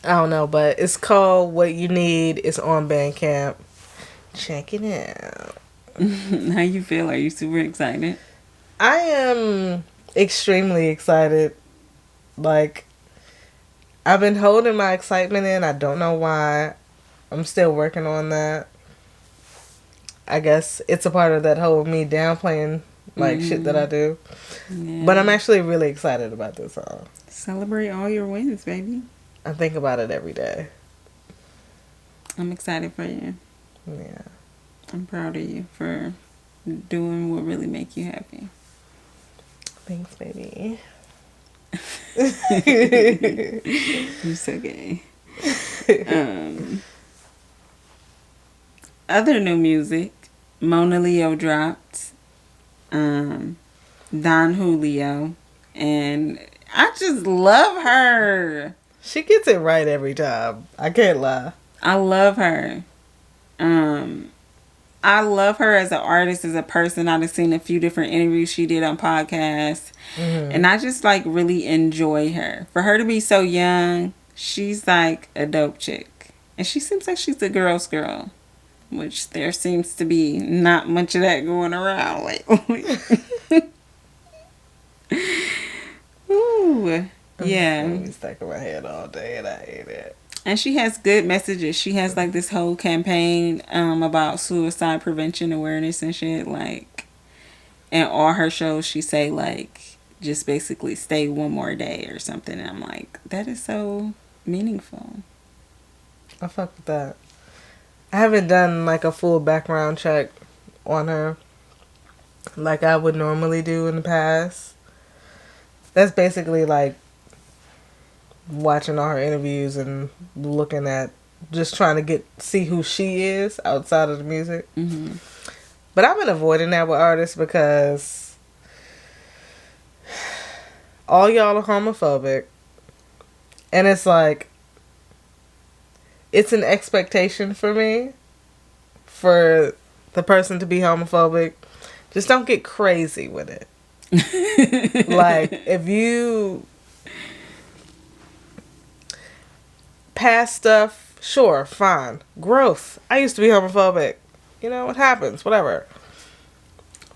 I don't know, but it's called What You Need. It's on Bandcamp. Check it out. How you feel? Are you super excited? I am extremely excited. Like, I've been holding my excitement in. I don't know why. I'm still working on that. I guess it's a part of that whole me downplaying, like, shit that I do. Yeah. But I'm actually really excited about this song. Celebrate all your wins, baby. I think about it every day. I'm excited for you. Yeah. I'm proud of you for doing what really make you happy. Thanks, baby. You're so gay. Other new music, Mona Leo dropped, Don Julio, and I just love her. She gets it right every time. I can't lie. I love her. I love her as an artist, as a person. I've seen a few different interviews she did on podcasts. And I just, like, really enjoy her. For her to be so young, she's, like, a dope chick. And she seems like she's a girl's girl. Which there seems to be not much of that going around lately. Ooh. Yeah. It's stuck in my head all day and I hate it. And she has good messages. She has, like, this whole campaign about suicide prevention awareness and shit. Like, in all her shows, she say, like, just basically stay one more day or something. And I'm like, that is so meaningful. I fuck with that. I haven't done like a full background check on her like I would normally do in the past. That's basically like watching all her interviews and looking at, just trying to see who she is outside of the music. Mm-hmm. But I've been avoiding that with artists because all y'all are homophobic. And it's like, it's an expectation for me for the person to be homophobic. Just don't get crazy with it. Like, if you past stuff, sure, fine. Growth. I used to be homophobic. You know, it happens, whatever.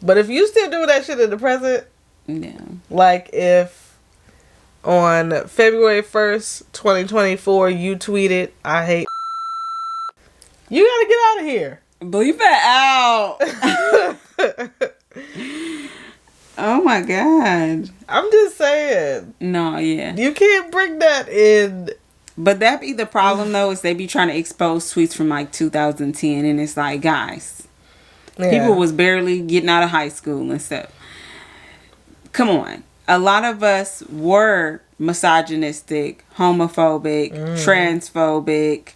But if you still do that shit in the present, yeah. like if on February 1st, 2024, you tweeted, I hate, you gotta get out of here. Bleep it out. Oh my God. I'm just saying. No, yeah. You can't bring that in. But that be the problem though, is they be trying to expose tweets from like 2010, and it's like, guys, people was barely getting out of high school and stuff. Come on. A lot of us were misogynistic, homophobic, transphobic.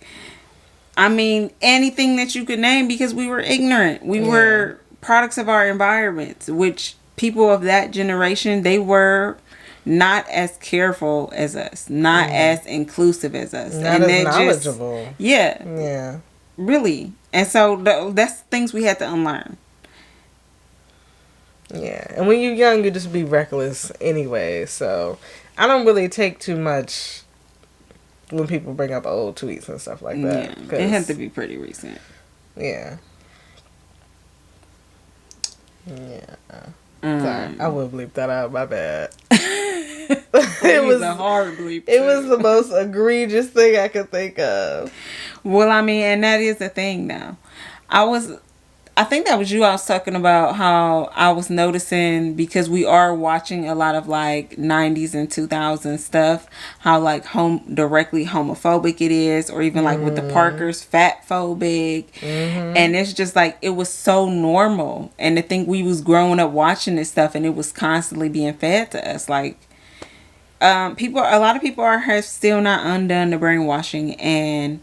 I mean, anything that you could name, because we were ignorant. We were products of our environments, which people of that generation, they were not as careful as us, not as inclusive as us, not as knowledgeable. Yeah, really. And so that's things we had to unlearn. Yeah, and when you're young, you just be reckless anyway. So I don't really take too much when people bring up old tweets and stuff like that. Yeah, it had to be pretty recent. Yeah. Yeah. Sorry, I would bleep that out. My bad. It was a hard bleep. It was the most egregious thing I could think of. Well, I mean, and that is the thing now. I think that was you I was talking about, how I was noticing, because we are watching a lot of like 90s and 2000s stuff, how like directly homophobic it is, or even like with the Parkers, fat phobic. And it's just like, it was so normal. And to think we was growing up watching this stuff and it was constantly being fed to us. Like, a lot of people have still not undone the brainwashing, and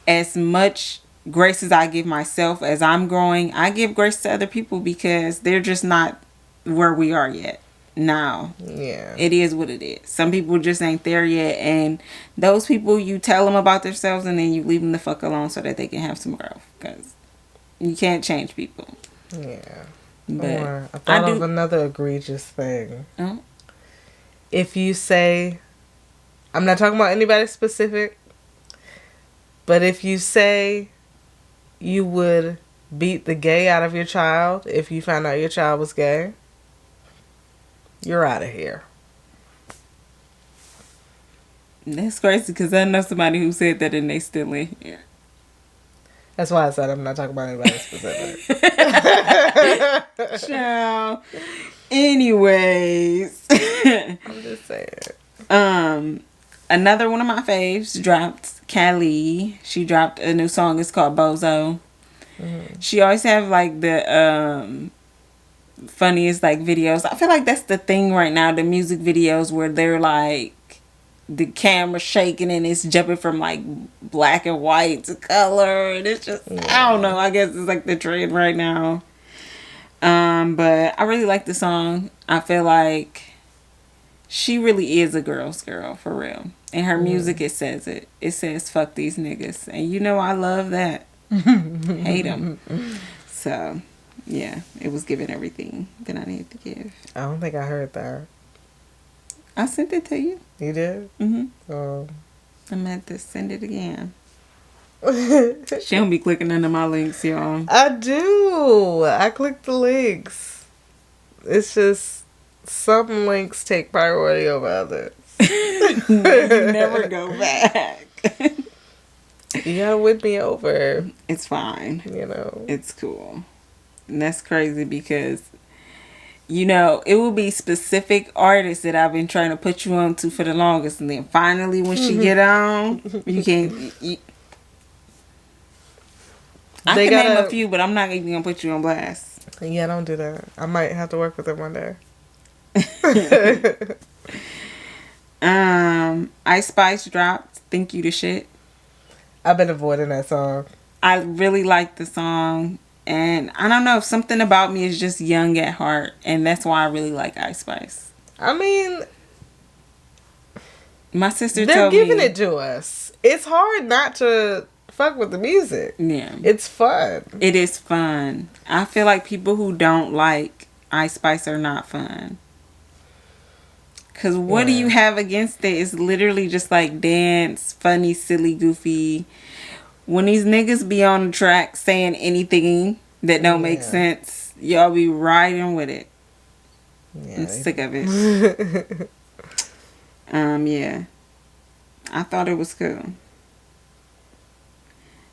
as much grace as I give myself as I'm growing, I give grace to other people because they're just not where we are yet. Now, it is what it is. Some people just ain't there yet, and those people, you tell them about themselves and then you leave them the fuck alone so that they can have some growth, because you can't change people. Yeah. But or I thought of another egregious thing. Oh? If you say, I'm not talking about anybody specific, but if you say you would beat the gay out of your child if you found out your child was gay, you're out of here. That's crazy, because I know somebody who said that and they still in here. That's why I said I'm not talking about anybody specific. Ciao. Anyways. I'm just saying. Another one of my faves dropped, Kylie. She dropped a new song. It's called Bozo. She always have like the funniest like videos. I feel like that's the thing right now, the music videos where they're like the camera shaking and it's jumping from like black and white to color, and it's just I don't know, I guess it's like the trend right now. But I really like the song. I feel like she really is a girl's girl, for real. In her music, it says it. It says, fuck these niggas. And you know I love that. Hate them. So, yeah. It was giving everything that I needed to give. I don't think I heard that. I sent it to you. You did? I'm meant to send it again. She don't be clicking into my links, y'all. I do. I click the links. It's just some links take priority over others. Never go back. You gotta win me over. It's fine. You know. It's cool. And that's crazy because you know, it will be specific artists that I've been trying to put you on to for the longest, and then finally when she get on, you can't. I They can name gotta- a few, but I'm not even gonna put you on blast. Yeah, don't do that. I might have to work with them one day. Ice Spice dropped "Think You the Shit." I've been avoiding that song. I really like the song, and I don't know, something about me is just young at heart, and that's why I really like Ice Spice. I mean, My sister they're told giving me it to us. It's hard not to fuck with the music. yeah, It's fun. it is fun. I feel like people who don't like Ice Spice are not fun. Cause what do Yeah. you have against it? It's literally just like dance, funny, silly, goofy. When these niggas be on the track saying anything that don't make Yeah. sense, y'all be riding with it. Yeah, I'm sick of it. Yeah. I thought it was cool.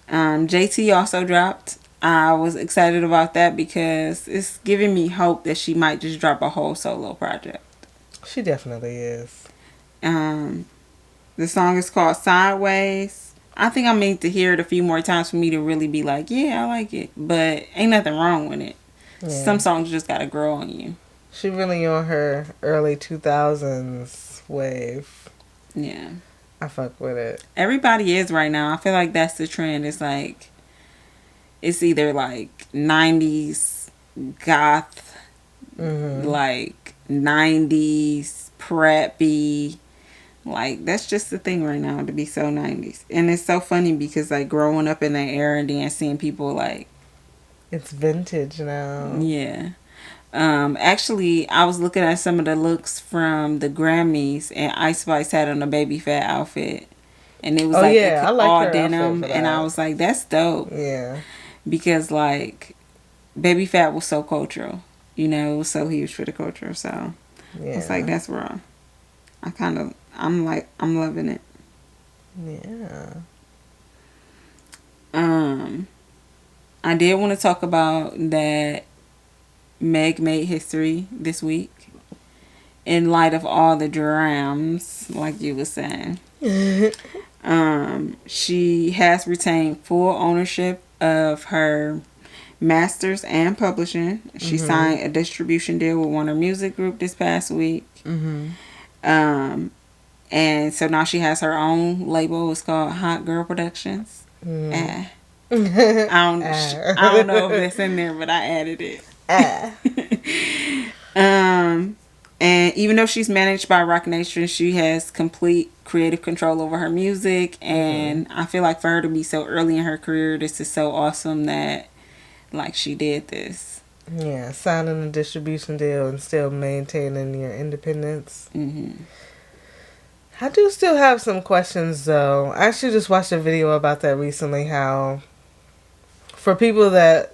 JT also dropped. I was excited about that because it's giving me hope that she might just drop a whole solo project. She definitely is. The song is called Sideways. I think I need to hear it a few more times for me to really be like, yeah, I like it. But ain't nothing wrong with it. Yeah. Some songs just gotta grow on you. She really on her early 2000s wave. Yeah. I fuck with it. Everybody is right now. I feel like that's the trend. It's like, it's either like 90s goth, like 90s preppy. Like, that's just the thing right now, to be so 90s. And it's so funny because, like, growing up in that era and then seeing people like, It's vintage now. yeah. Actually, I was looking at some of the looks from the Grammys, and Ice Spice had on a baby fat outfit, and it was Oh, like yeah, I like all her denim, outfit for and I that. was like, that's dope, Yeah. because like baby fat was so cultural, you know, it was so huge for the culture. So Yeah. it's like, that's raw. I'm loving it. Yeah. I did want to talk about that Meg made history this week in light of all the drams, like you were saying. She has retained full ownership of her masters and publishing. She signed a distribution deal with Warner Music Group this past week. And so now she has her own label. It's called Hot Girl Productions. I don't know if that's in there, but I added it. And even though she's managed by Roc Nation, she has complete creative control over her music. And I feel like for her to be so early in her career, this is so awesome that like she did this. Yeah, signing a distribution deal and still maintaining your independence. I do still have some questions though. I actually just watched a video about that recently, how for people that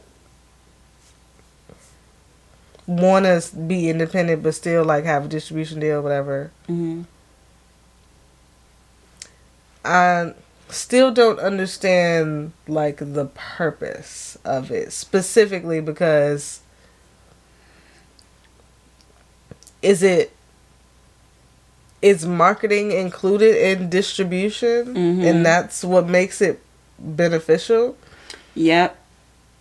want to be independent but still like have a distribution deal, whatever. I still don't understand like the purpose of it, specifically because is marketing included in distribution, and that's what makes it beneficial? Yep.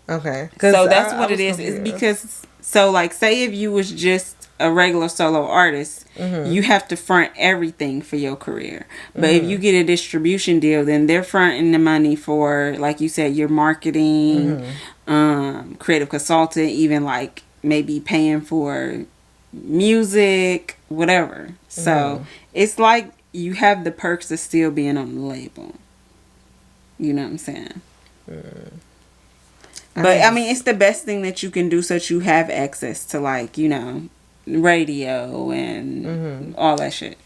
Okay. So that's what it is. It's because, so like, say if you was just a regular solo artist, you have to front everything for your career. But if you get a distribution deal, then they're fronting the money for, like you said, your marketing, creative consultant, even like maybe paying for music, whatever. So it's like you have the perks of still being on the label. You know what I'm saying? But I mean, it's the best thing that you can do so that you have access to, like, you know, radio and all that shit.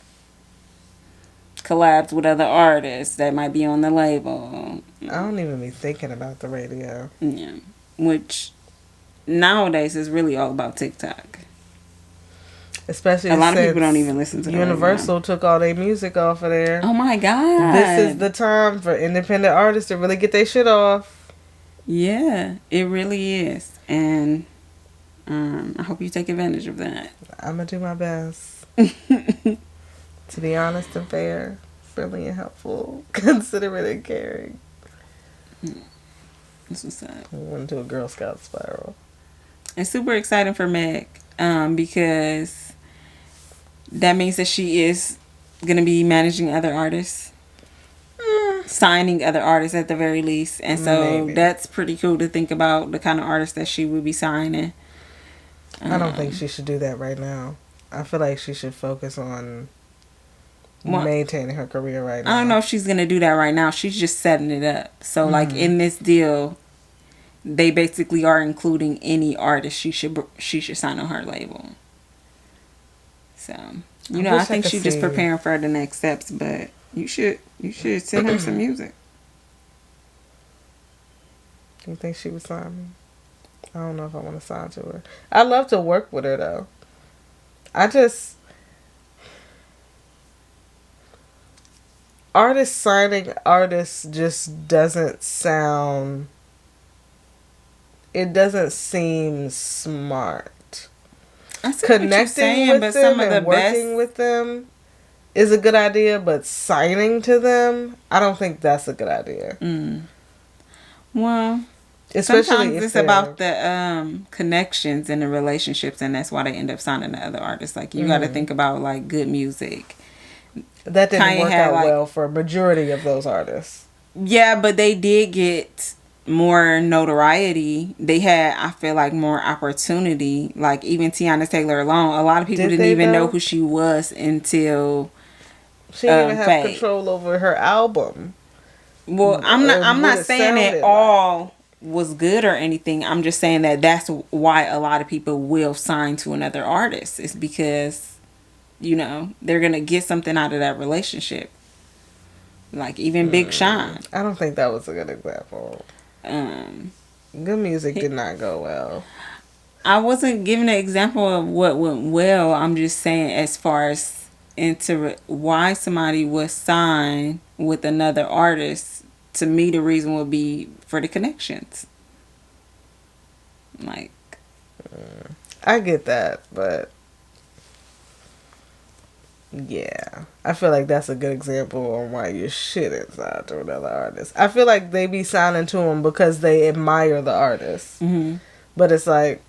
Collabs with other artists that might be on the label. I don't even be thinking about the radio. Yeah. Which nowadays is really all about TikTok. Especially a lot of since people don't even listen to Universal took all their music off of there. Oh my god. This is the time for independent artists to really get their shit off. Yeah, it really is. And I hope you take advantage of that. I'm gonna do my best to be honest and fair, friendly and helpful, considerate and caring. This was sad. I went into a Girl Scout spiral. It's super exciting for Meg because that means that she is going to be managing other artists, signing other artists at the very least. And so Maybe. that's pretty cool to think about the kind of artists that she would be signing. I don't think she should do that right now. I feel like she should focus on maintaining her career right now. I don't know if she's going to do that right now. She's just setting it up. So, like, in this deal, they basically are including any artist she should sign on her label. So, I think she's just preparing for the next steps, but you should send her some music. You think she would sign me? I don't know if I want to sign to her. I love to work with her though. Artists signing artists just doesn't sound. It doesn't seem smart. I see what you're saying, but some of the working with them is a good idea, but signing to them, I don't think that's a good idea. Well, especially sometimes it's about the connections and the relationships, and that's why they end up signing to other artists. Like, you got to think about, like, good music. That didn't work out well for a majority of those artists. Yeah, but they did get more notoriety. They had, I feel like, more opportunity. Like, even Tiana Taylor alone, a lot of people didn't even know who she was until she didn't even have control over her album. Well, I'm not saying that all was good or anything. I'm just saying that that's why a lot of people will sign to another artist. It's because, they're gonna get something out of that relationship. Like, even Big Sean. I don't think that was a good example. Good music did not go well. I wasn't giving an example of what went well. I'm just saying, as far as into why somebody would sign with another artist, to me the reason would be for the connections. Like, I get that, but yeah, I feel like that's a good example on why you shouldn't sign to another artist. I feel like they be signing to them because they admire the artist. But it's like,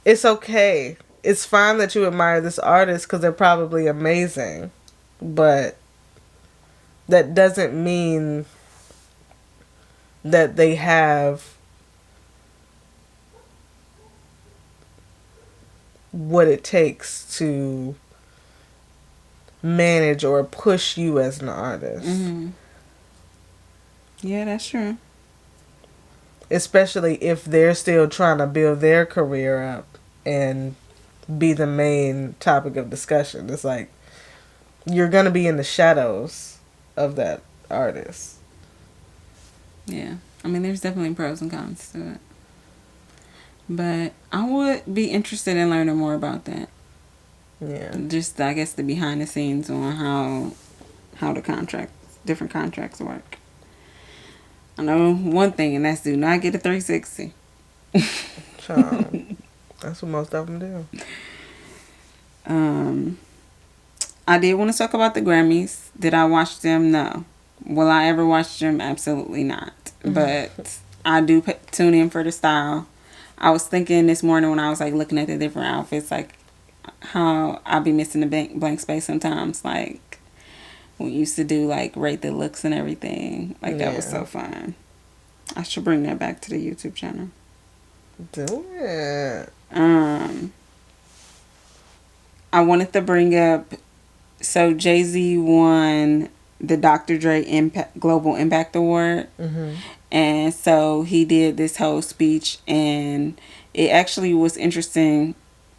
it's okay. It's fine that you admire this artist because they're probably amazing. But that doesn't mean that they have what it takes to manage or push you as an artist. Yeah, that's true. Especially if they're still trying to build their career up and be the main topic of discussion. It's like, you're going to be in the shadows of that artist. Yeah. I mean, there's definitely pros and cons to it. But I would be interested in learning more about that. Yeah. Just, I guess, the behind the scenes on how the different contracts work. I know one thing, and that's do not get a 360. Child. That's what most of them do. I did want to talk about the Grammys. Did I watch them? No. Will I ever watch them? Absolutely not. But I do tune in for the style. I was thinking this morning when I was, like, looking at the different outfits, like, how I be missing the blank space sometimes. Like, we used to do, like, rate the looks and everything. Like, that was so fun. I should bring that back to the YouTube channel. Do it. I wanted to bring up, so Jay-Z won the Dr. Dre Global Impact Award. And so he did this whole speech, and it actually was interesting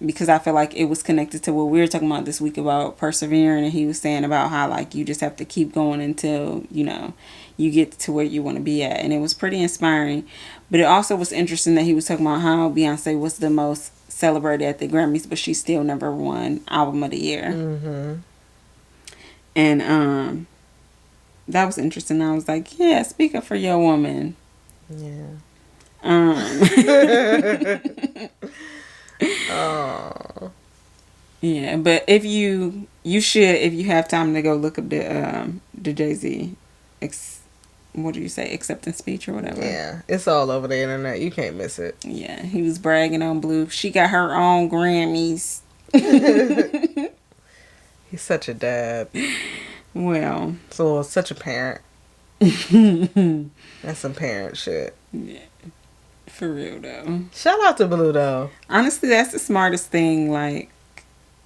because I feel like it was connected to what we were talking about this week about persevering. And he was saying about how, like, you just have to keep going until, you get to where you want to be at. And it was pretty inspiring. But it also was interesting that he was talking about how Beyonce was the most celebrated at the Grammys, but she still never won Album of the Year. And that was interesting. I was like, yeah, speak up for your woman. Yeah. Oh. Yeah, but if you should, if you have time to go look up the Jay-Z what do you say, acceptance speech or whatever. Yeah, it's all over the internet. You can't miss it. Yeah, he was bragging on Blue. She got her own Grammys. He's such a dad. Well, so such a parent. That's some parent shit. Yeah, for real though. Shout out to Blue though. Honestly, that's the smartest thing. Like,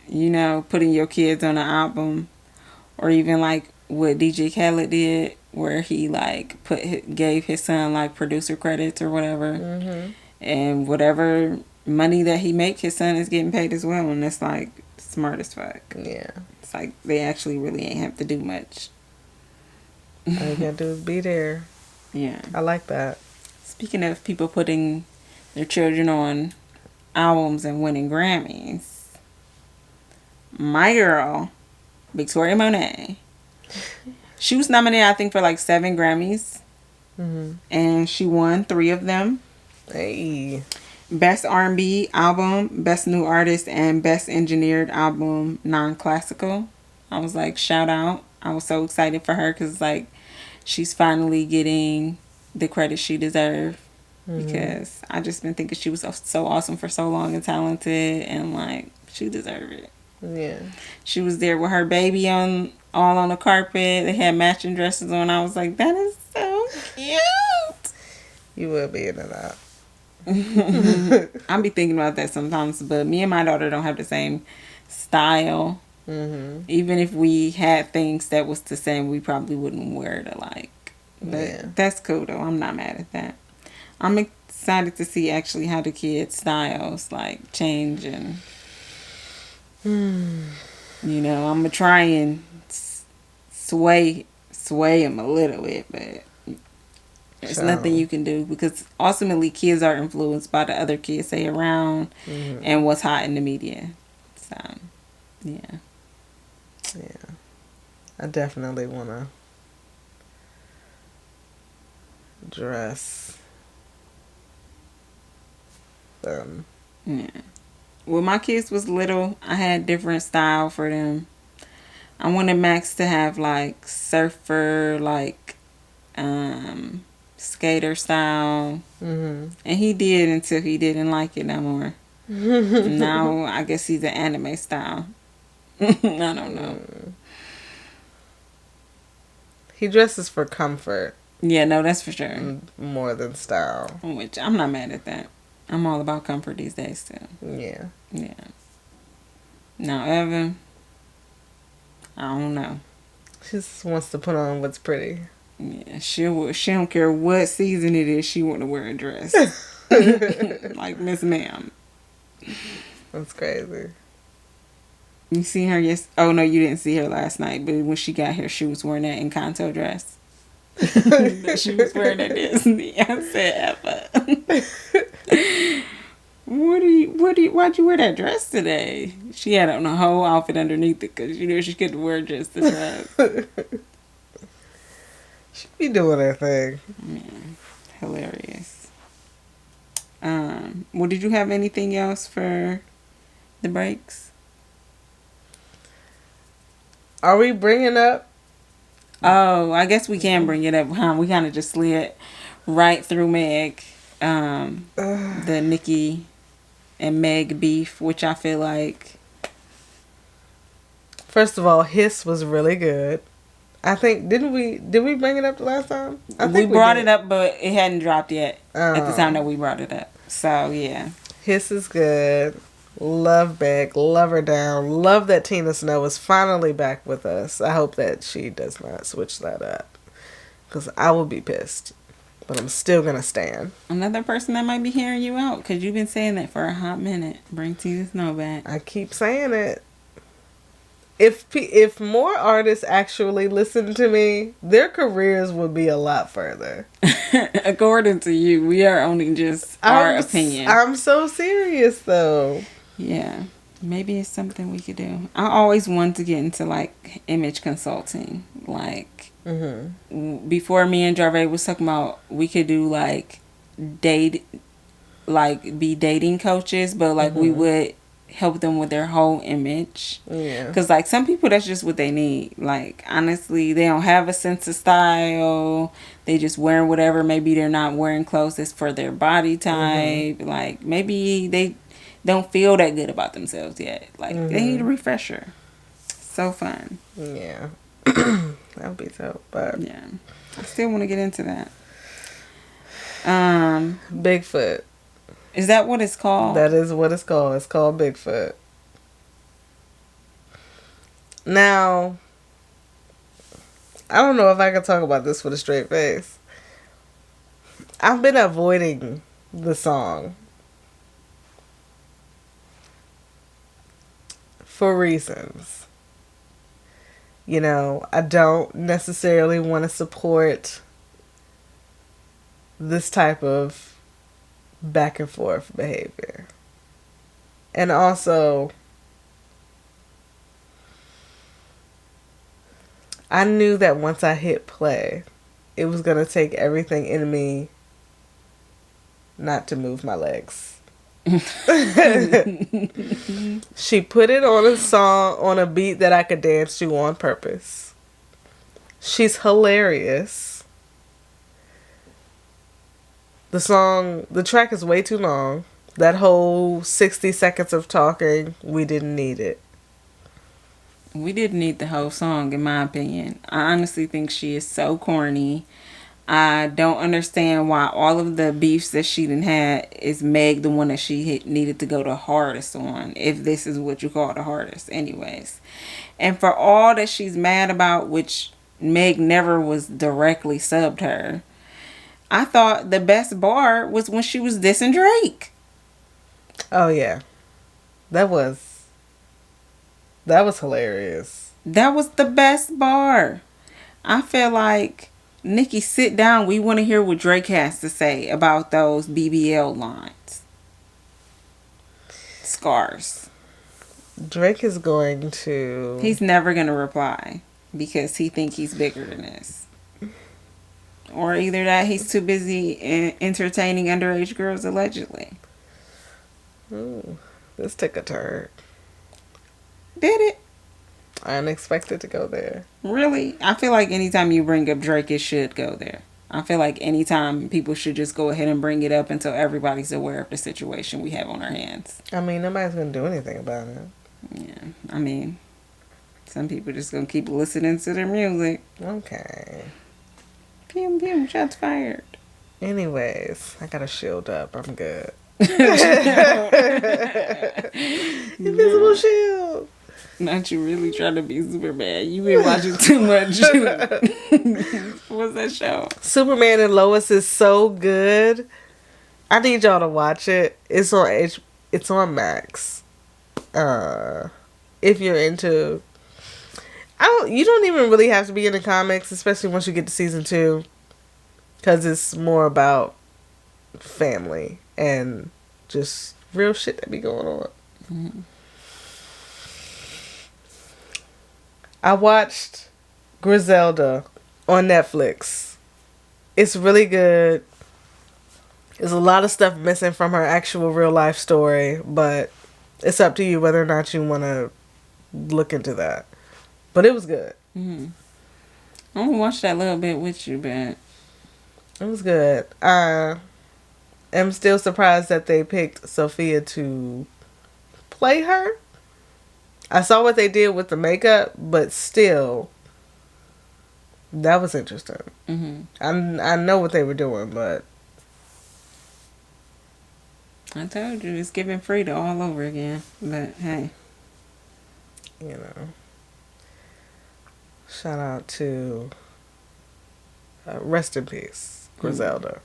you know, putting your kids on an album, or even like what DJ Khaled did, where he like gave his son like producer credits or whatever, and whatever money that he make, his son is getting paid as well, and that's like smart as fuck. Yeah, it's like they actually really ain't have to do much. All you gotta do is be there. Yeah, I like that. Speaking of people putting their children on albums and winning Grammys, my girl, Victoria Monet, she was nominated, I think, for like 7 Grammys. And she won 3 of them. Hey. Best R&B album, Best New Artist, and Best Engineered Album Non-Classical. I was like, shout out. I was so excited for her because, like, she's finally getting the credit she deserved. Because I just been thinking she was so awesome for so long and talented, and, like, she deserved it. Yeah. She was there with her baby all on the carpet. They had matching dresses on. I was like, that is so cute. You will be in and out. I'll be thinking about that sometimes, but me and my daughter don't have the same style. Even if we had things that was the same, we probably wouldn't wear it alike. But that's cool though. I'm not mad at that. I'm excited to see actually how the kids' styles like change, and you know, I'm gonna try and sway them a little bit, but there's nothing you can do, because ultimately kids are influenced by the other kids they around and what's hot in the media. So, yeah. Yeah. I definitely want to dress them. Yeah. When my kids was little, I had different style for them. I wanted Max to have like surfer, like skater style, and he did until he didn't like it no more. Now I guess he's an anime style. I don't know. He dresses for comfort. Yeah, no, that's for sure. More than style. Which I'm not mad at that. I'm all about comfort these days too. Yeah. Yeah. Now Evan, I don't know. She just wants to put on what's pretty. Yeah, she don't care what season it is. She want to wear a dress. Like, Miss Ma'am. That's crazy. You seen her oh no, you didn't see her last night, but when she got here she was wearing that Encanto dress that she was wearing at Disney. I said, Eva, why'd you wear that dress today? She had on a whole outfit underneath it because you know she couldn't wear just the dress. She be doing her thing. Man, hilarious. Well, did you have anything else for the breaks? Are we bringing up? Oh, I guess we can bring it up, huh? We kind of just slid right through Meg. The Nicki and Meg beef, which I feel like... First of all, Hiss was really good. I think, did we bring it up the last time? I think we brought it up, but it hadn't dropped yet at the time that we brought it up. So, yeah. Hiss is good. Love Beck. Love her down. Love that Tina Snow is finally back with us. I hope that she does not switch that up, because I will be pissed. But I'm still going to stand. Another person that might be hearing you out, because you've been saying that for a hot minute. Bring Tina Snow back. I keep saying it. If more artists actually listen to me, their careers would be a lot further. According to you, we are only just our opinion. I'm so serious, though. Yeah. Maybe it's something we could do. I always wanted to get into, like, image consulting. Like, Mm-hmm. before me and Jarvey was talking about we could do like date, like be dating coaches, but like we would help them with their whole image. Yeah. Because like some people, that's just what they need. Like honestly, they don't have a sense of style. They just wearing whatever. Maybe they're not wearing clothes that's for their body type. Like maybe they don't feel that good about themselves yet. Like they need a refresher. So fun. Yeah. That would be dope. But Yeah, I still want to get into that. Bigfoot. Is that what it's called? That is what it's called. It's called Bigfoot. Now, I don't know if I can talk about this with a straight face. I've been avoiding the song for reasons. You know, I don't necessarily want to support this type of back and forth behavior. And also, I knew that once I hit play, it was going to take everything in me not to move my legs. She put it on a song, on a beat that I could dance to on purpose. She's hilarious. The track is way too long. That whole 60 seconds of talking, we didn't need it. We didn't need the whole song, in my opinion. I honestly think she is so corny. I don't understand why all of the beefs that she done had is Meg the one that she needed to go the hardest on, if this is what you call the hardest anyways. And for all that she's mad about, which Meg never was directly subbed her, I thought the best bar was when she was dissing Drake. Oh yeah. That was hilarious. That was the best bar. I feel like, Nikki, sit down. We want to hear what Drake has to say about those BBL lines. Scars. Drake is going to... He's never going to reply because he think he's bigger than this. Or either that he's too busy entertaining underage girls, allegedly. Ooh, this took a turn. Did it? I didn't expect it to go there. Really? I feel like anytime you bring up Drake, it should go there. I feel like anytime people should just go ahead and bring it up until everybody's aware of the situation we have on our hands. I mean, nobody's going to do anything about it. Yeah, I mean, some people just going to keep listening to their music. Okay. Pew, pew, shots fired. Anyways, I got a shield up. I'm good. Invisible shield. Not you really trying to be Superman. You been watching too much. What's that show? Superman and Lois is so good. I need y'all to watch it. It's on Max. If you're into, you don't even really have to be into comics, especially once you get to season 2, because it's more about family and just real shit that be going on. Mm-hmm. I watched Griselda on Netflix. It's really good. There's a lot of stuff missing from her actual real life story, but it's up to you whether or not you want to look into that. But it was good. Mm-hmm. I'm gonna watch that a little bit with you, but it was good. I am still surprised that they picked Sophia to play her. I saw what they did with the makeup, but still, that was interesting. Mm-hmm. I know what they were doing, but I told you it's giving Frida all over again. But hey, you know, shout out to rest in peace, Griselda.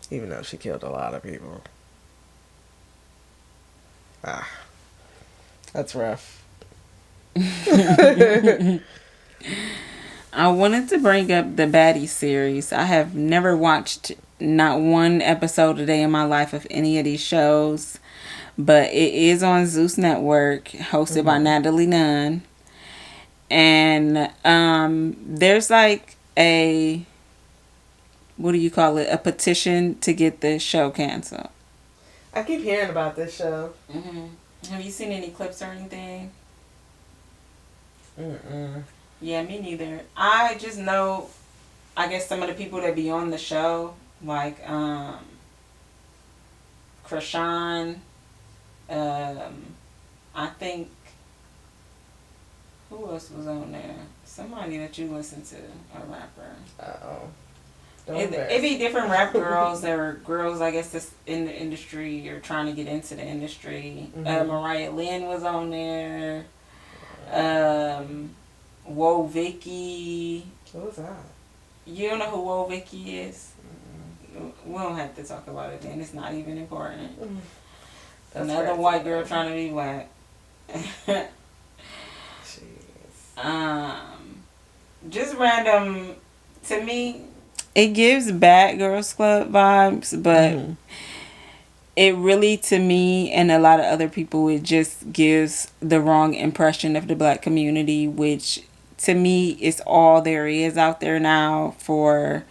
Even though she killed a lot of people. That's rough. I wanted to bring up the Baddie series. I have never watched not one episode a day in my life of any of these shows, but it is on Zeus Network, hosted by Natalie Nunn. And there's like a, what do you call it? A petition to get the show canceled. I keep hearing about this show. Have you seen any clips or anything? Yeah, me neither. I just know, I guess some of the people that be on the show, like Krishan, I think, who else was on there? Somebody that you listen to, a rapper. It be different rap girls. There are girls, I guess, that's in the industry or trying to get into the industry. Mariah Lynn was on there. Whoa Vicky. Who's that? You don't know who Whoa Vicky is? We don't have to talk about it then. It's not even important. Another crazy. White girl trying to be black. Just random. To me, it gives Bad Girls Club vibes, but it really, to me and a lot of other people, it just gives the wrong impression of the black community, which to me is all there is out there now for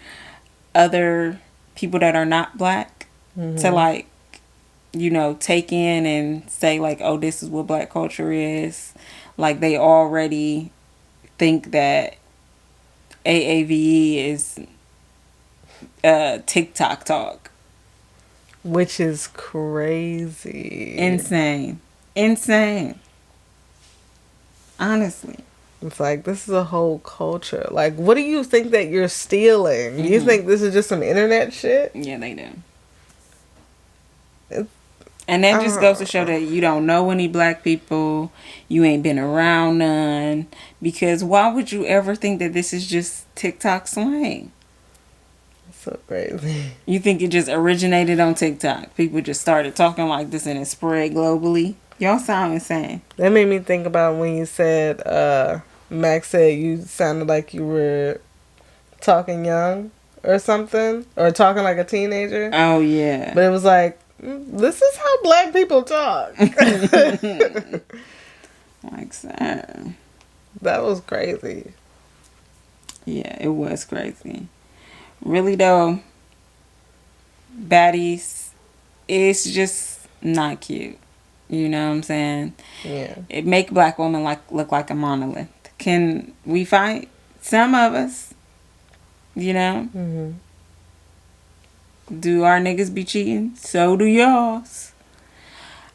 other people that are not black to, like, you know, take in and say like, oh, this is what black culture is. Like, they already think that AAVE is TikTok talk. Which is crazy. Insane. Honestly. It's like, this is a whole culture. Like, what do you think that you're stealing? You think this is just some internet shit? Yeah, they do. And that just goes to show that you don't know any black people. You ain't been around none. Because why would you ever think that this is just TikTok slang? So crazy. You think it just originated on TikTok? People just started talking like this and it spread globally? Y'all sound insane. That made me think about when you said, Max said you sounded like you were talking young or something. Or talking like a teenager. Oh, yeah. But it was like, this is how black people talk. Like so. That was crazy. Yeah, it was crazy. Really though, baddies, it's just not cute. You know what I'm saying? Yeah. It make black women look like a monolith. Can we fight? Some of us. You know? Do our niggas be cheating? So do y'all's.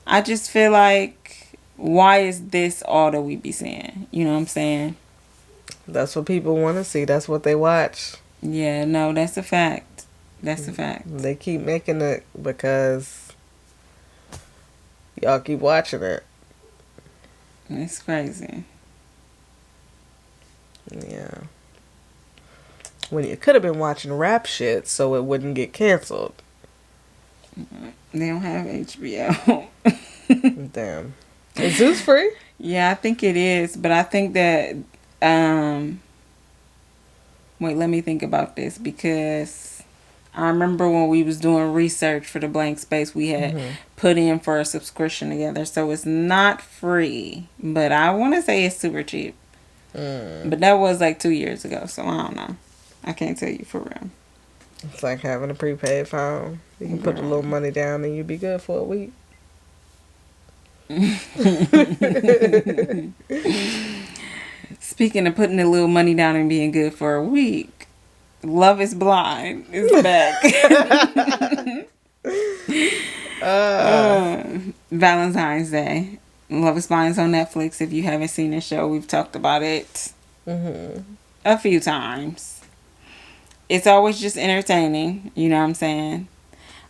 I just feel like, why is this all that we be seeing? You know what I'm saying? That's what people want to see. That's what they watch. Yeah, no, that's a fact. That's a fact. They keep making it because y'all keep watching it. It's crazy. Yeah. When you could have been watching rap shit so it wouldn't get canceled. They don't have HBO. Damn. Is Zeus free? Yeah, I think it is. But I think that... wait, let me think about this. Because I remember when we was doing research for the blank space, we had put in for a subscription together. So it's not free. But I want to say it's super cheap. But that was like 2 years ago. So I don't know. I can't tell you for real. It's like having a prepaid phone. You can put a little money down and you'll be good for a week. Speaking of putting a little money down and being good for a week, Love is Blind is back. Valentine's Day. Love is Blind is on Netflix. If you haven't seen the show, we've talked about it a few times. It's always just entertaining. You know what I'm saying?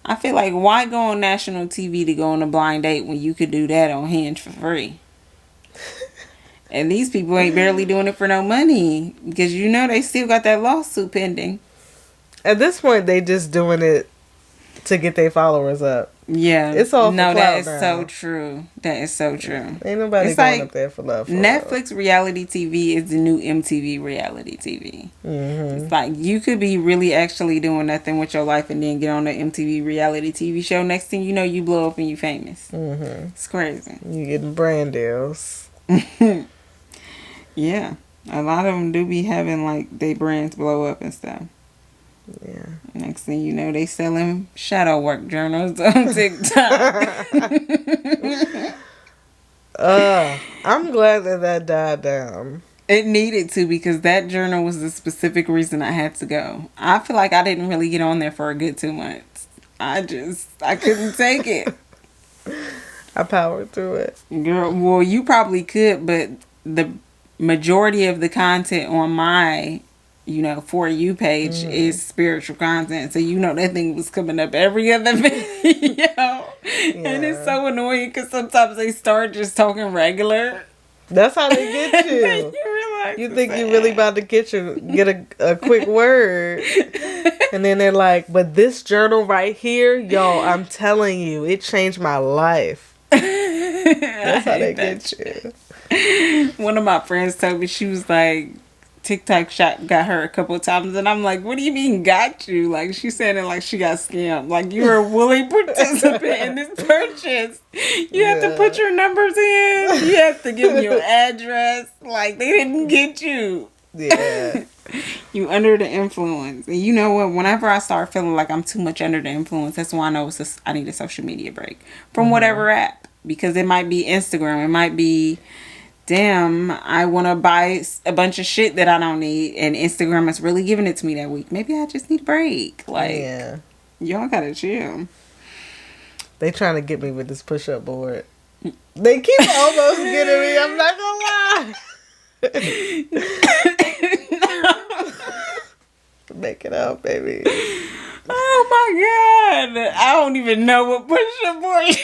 I feel like, why go on national TV to go on a blind date when you could do that on Hinge for free? And these people ain't barely doing it for no money. Because you know they still got that lawsuit pending. At this point, they just doing it to get their followers up. Yeah. It's all for no, clout that is now. so true. That is so true. Ain't nobody It's going like up there for love. Netflix reality TV is the new MTV reality TV. It's like, you could be really actually doing nothing with your life and then get on the MTV reality TV show. Next thing you know, you blow up and you famous. It's crazy. You getting brand deals. Yeah. A lot of them do be having like their brands blow up and stuff. Yeah. Next thing you know, they selling shadow work journals on TikTok. I'm glad that died down. It needed to, because that journal was the specific reason I had to go. I feel like I didn't really get on there for a good 2 months. I couldn't take it. I powered through it. Girl, well, you probably could, but the majority of the content on my, For You page is spiritual content. So, that thing was coming up every other video. Yeah. And it's so annoying because sometimes they start just talking regular. That's how they get you. You think you're really about to get a quick word. And then they're like, but this journal right here, yo, I'm telling you, it changed my life. That's how they get you. One of my friends told me, she was like, TikTok shop got her a couple of times, and I'm like, what do you mean got you? Like, she said it like she got scammed. Like, you're a willing participant in this purchase. You have to put your numbers in. You have to give them your address. Like, they didn't get you. Yeah. You under the influence. And you know what? Whenever I start feeling like I'm too much under the influence, that's why I know I need a social media break from whatever app. Because it might be Instagram. It might be, damn, I want to buy a bunch of shit that I don't need, and Instagram is really giving it to me that week. Maybe I just need a break. Like, y'all gotta chill. They trying to get me with this push-up board. They keep almost getting me. I'm not gonna lie. Make it out, baby. Oh my god! I don't even know what push-up board is.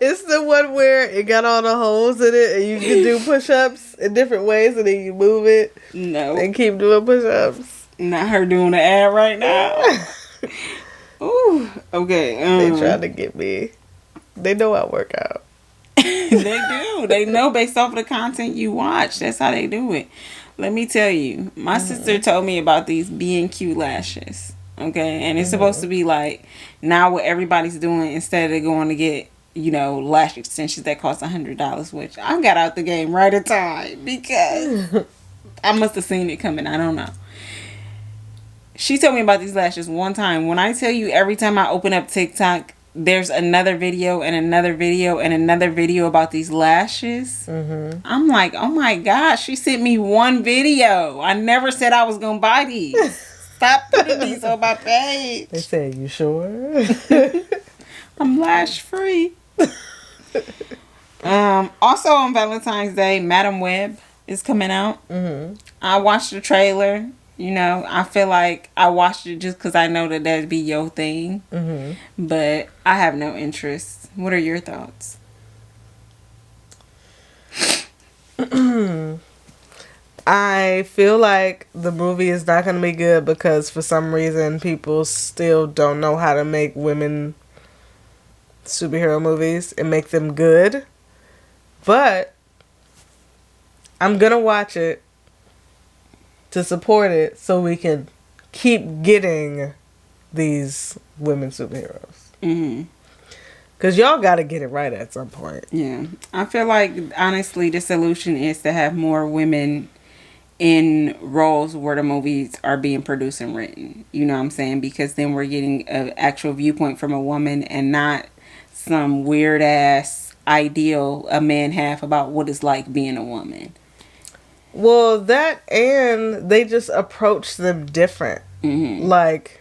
It's the one where it got all the holes in it, and you can do push-ups in different ways, and then you move it. No. And keep doing push-ups. Not her doing the ad right now. Ooh. Okay. They trying to get me. They know I work out. They do. They know based off of the content you watch. That's how they do it. Let me tell you, my sister told me about these B&Q lashes. Okay, and it's supposed to be like now what everybody's doing, instead of going to get lash extensions that cost $100, which I got out the game right at time because I must have seen it coming. I don't know. She told me about these lashes one time. When I tell you, every time I open up TikTok, there's another video and another video and another video about these lashes. I'm like, oh my gosh, she sent me one video. I never said I was gonna buy these. Stop putting these on my page. They said, you sure? I'm lash free. Also on Valentine's Day, Madam Web is coming out. I watched the trailer. I feel like I watched it just because I know that that'd be your thing. But I have no interest. What are your thoughts? I feel like the movie is not going to be good because for some reason people still don't know how to make women superhero movies and make them good. But I'm going to watch it to support it so we can keep getting these women superheroes. Because y'all got to get it right at some point. Yeah. I feel like, honestly, the solution is to have more women in roles where the movies are being produced and written. You know what I'm saying? Because then we're getting an actual viewpoint from a woman and not some weird-ass ideal a man have about what it's like being a woman. Well, that and they just approach them different. Like,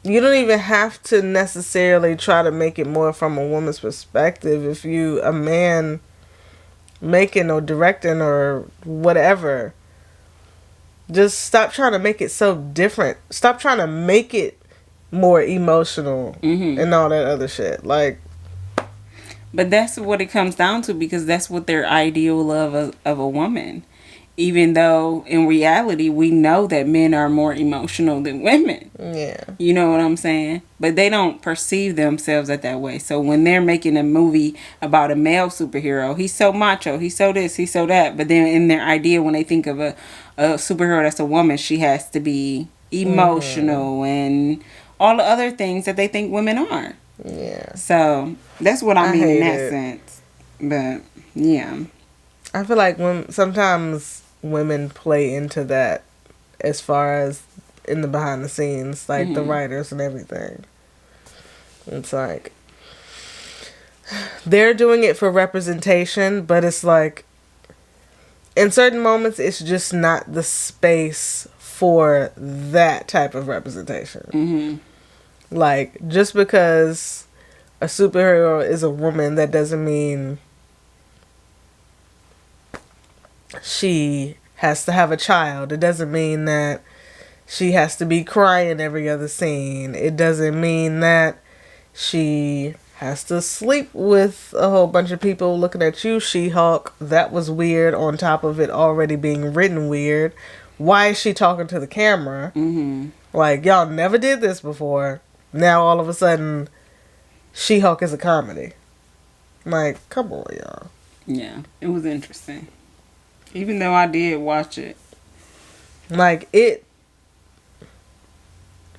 you don't even have to necessarily try to make it more from a woman's perspective. If you, a man making or directing or whatever, just stop trying to make it so different. Stop trying to make it more emotional and all that other shit. Like, but that's what it comes down to, because that's what their ideal of a woman. Even though in reality we know that men are more emotional than women. Yeah. You know what I'm saying? But they don't perceive themselves that way. So when they're making a movie about a male superhero, he's so macho, he's so this, he's so that. But then in their idea, when they think of a superhero that's a woman, she has to be emotional and all the other things that they think women are. Yeah. So that's what I mean in that it. sense. But Yeah. I feel like when sometimes women play into that as far as in the behind the scenes, like the writers and everything. It's like they're doing it for representation, but it's like in certain moments it's just not the space for that type of representation. Like, just because a superhero is a woman, that doesn't mean she has to have a child. It doesn't mean that she has to be crying every other scene. It doesn't mean that she has to sleep with a whole bunch of people looking at you, She-Hulk. That was weird on top of it already being written weird. Why is she talking to the camera? Like, y'all never did this before. Now all of a sudden, She-Hulk is a comedy. Like, come on, y'all. Yeah, it was interesting. Even though I did watch it. Like, it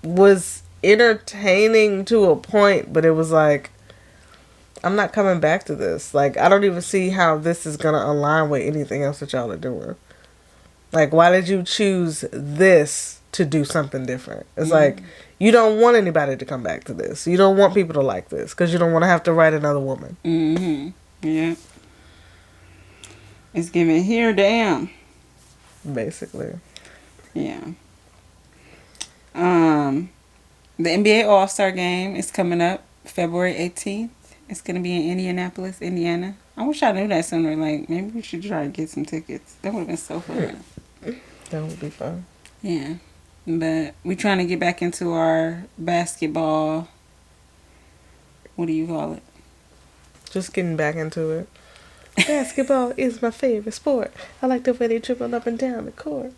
was entertaining to a point, but it was like, I'm not coming back to this. Like, I don't even see how this is going to align with anything else that y'all are doing. Like, why did you choose this to do something different? It's like, you don't want anybody to come back to this. You don't want people to like this because you don't want to have to write another woman. Yeah. It's giving here, damn. Basically. Yeah. The NBA All-Star Game is coming up February 18th. It's going to be in Indianapolis, Indiana. I wish I knew that sooner. Like, maybe we should try to get some tickets. That would have been so fun. That would be fun. Yeah. But we trying to get back into our basketball. What do you call it? Just getting back into it. Basketball is my favorite sport. I like the way they dribble up and down the court.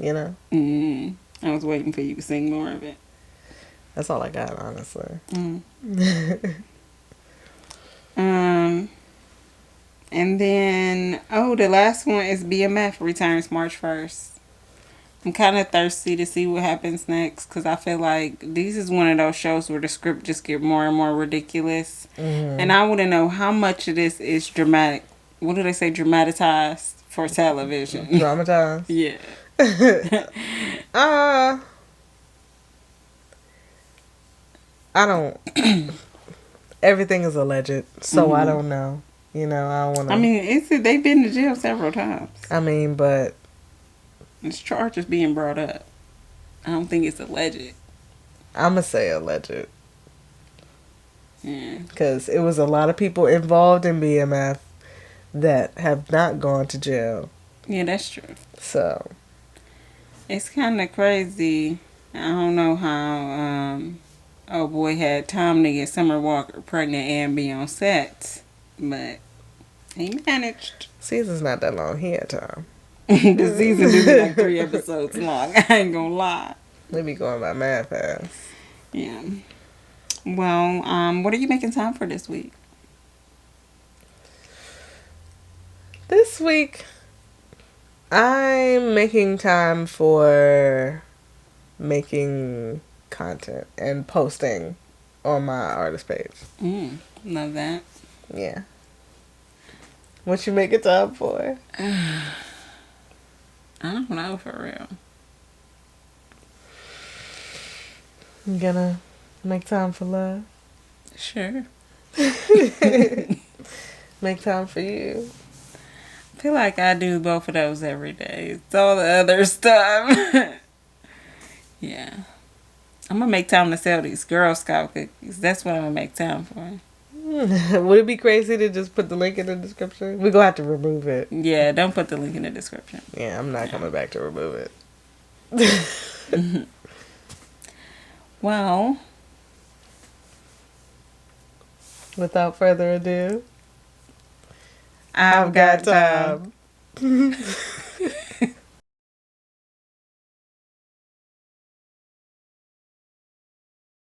You know? I was waiting for you to sing more of it. That's all I got, honestly. And then, the last one is BMF returns March 1st. I'm kind of thirsty to see what happens next because I feel like this is one of those shows where the script just get more and more ridiculous. And I want to know how much of this is dramatic. What do they say? Dramatized for television. Dramatized? Yeah. I don't. Everything is alleged, so I don't know. You know, I don't want to. I mean, they've been to jail several times. I mean, but this charge is being brought up. I don't think it's alleged. I'm gonna say alleged. Yeah. Because it was a lot of people involved in BMF that have not gone to jail. Yeah, that's true. So it's kind of crazy. I don't know how oh boy had time to get Summer Walker pregnant and be on set, but he managed. Season's not that long. He had time. The season is like 3 episodes long. I ain't gonna lie. They be going by mad fast. Yeah. Well, what are you making time for this week? This week, I'm making time for making content and posting on my artist page. Love that. Yeah. What you making time for? I don't know, for real. You gonna make time for love? Sure. Make time for you. I feel like I do both of those every day. It's all the other stuff. Yeah. I'm gonna make time to sell these Girl Scout cookies. That's what I'm gonna make time for. Would it be crazy to just put the link in the description? We're gonna have to remove it. Yeah, don't put the link in the description. Yeah, I'm not coming back to remove it. Well, without further ado, I've got time.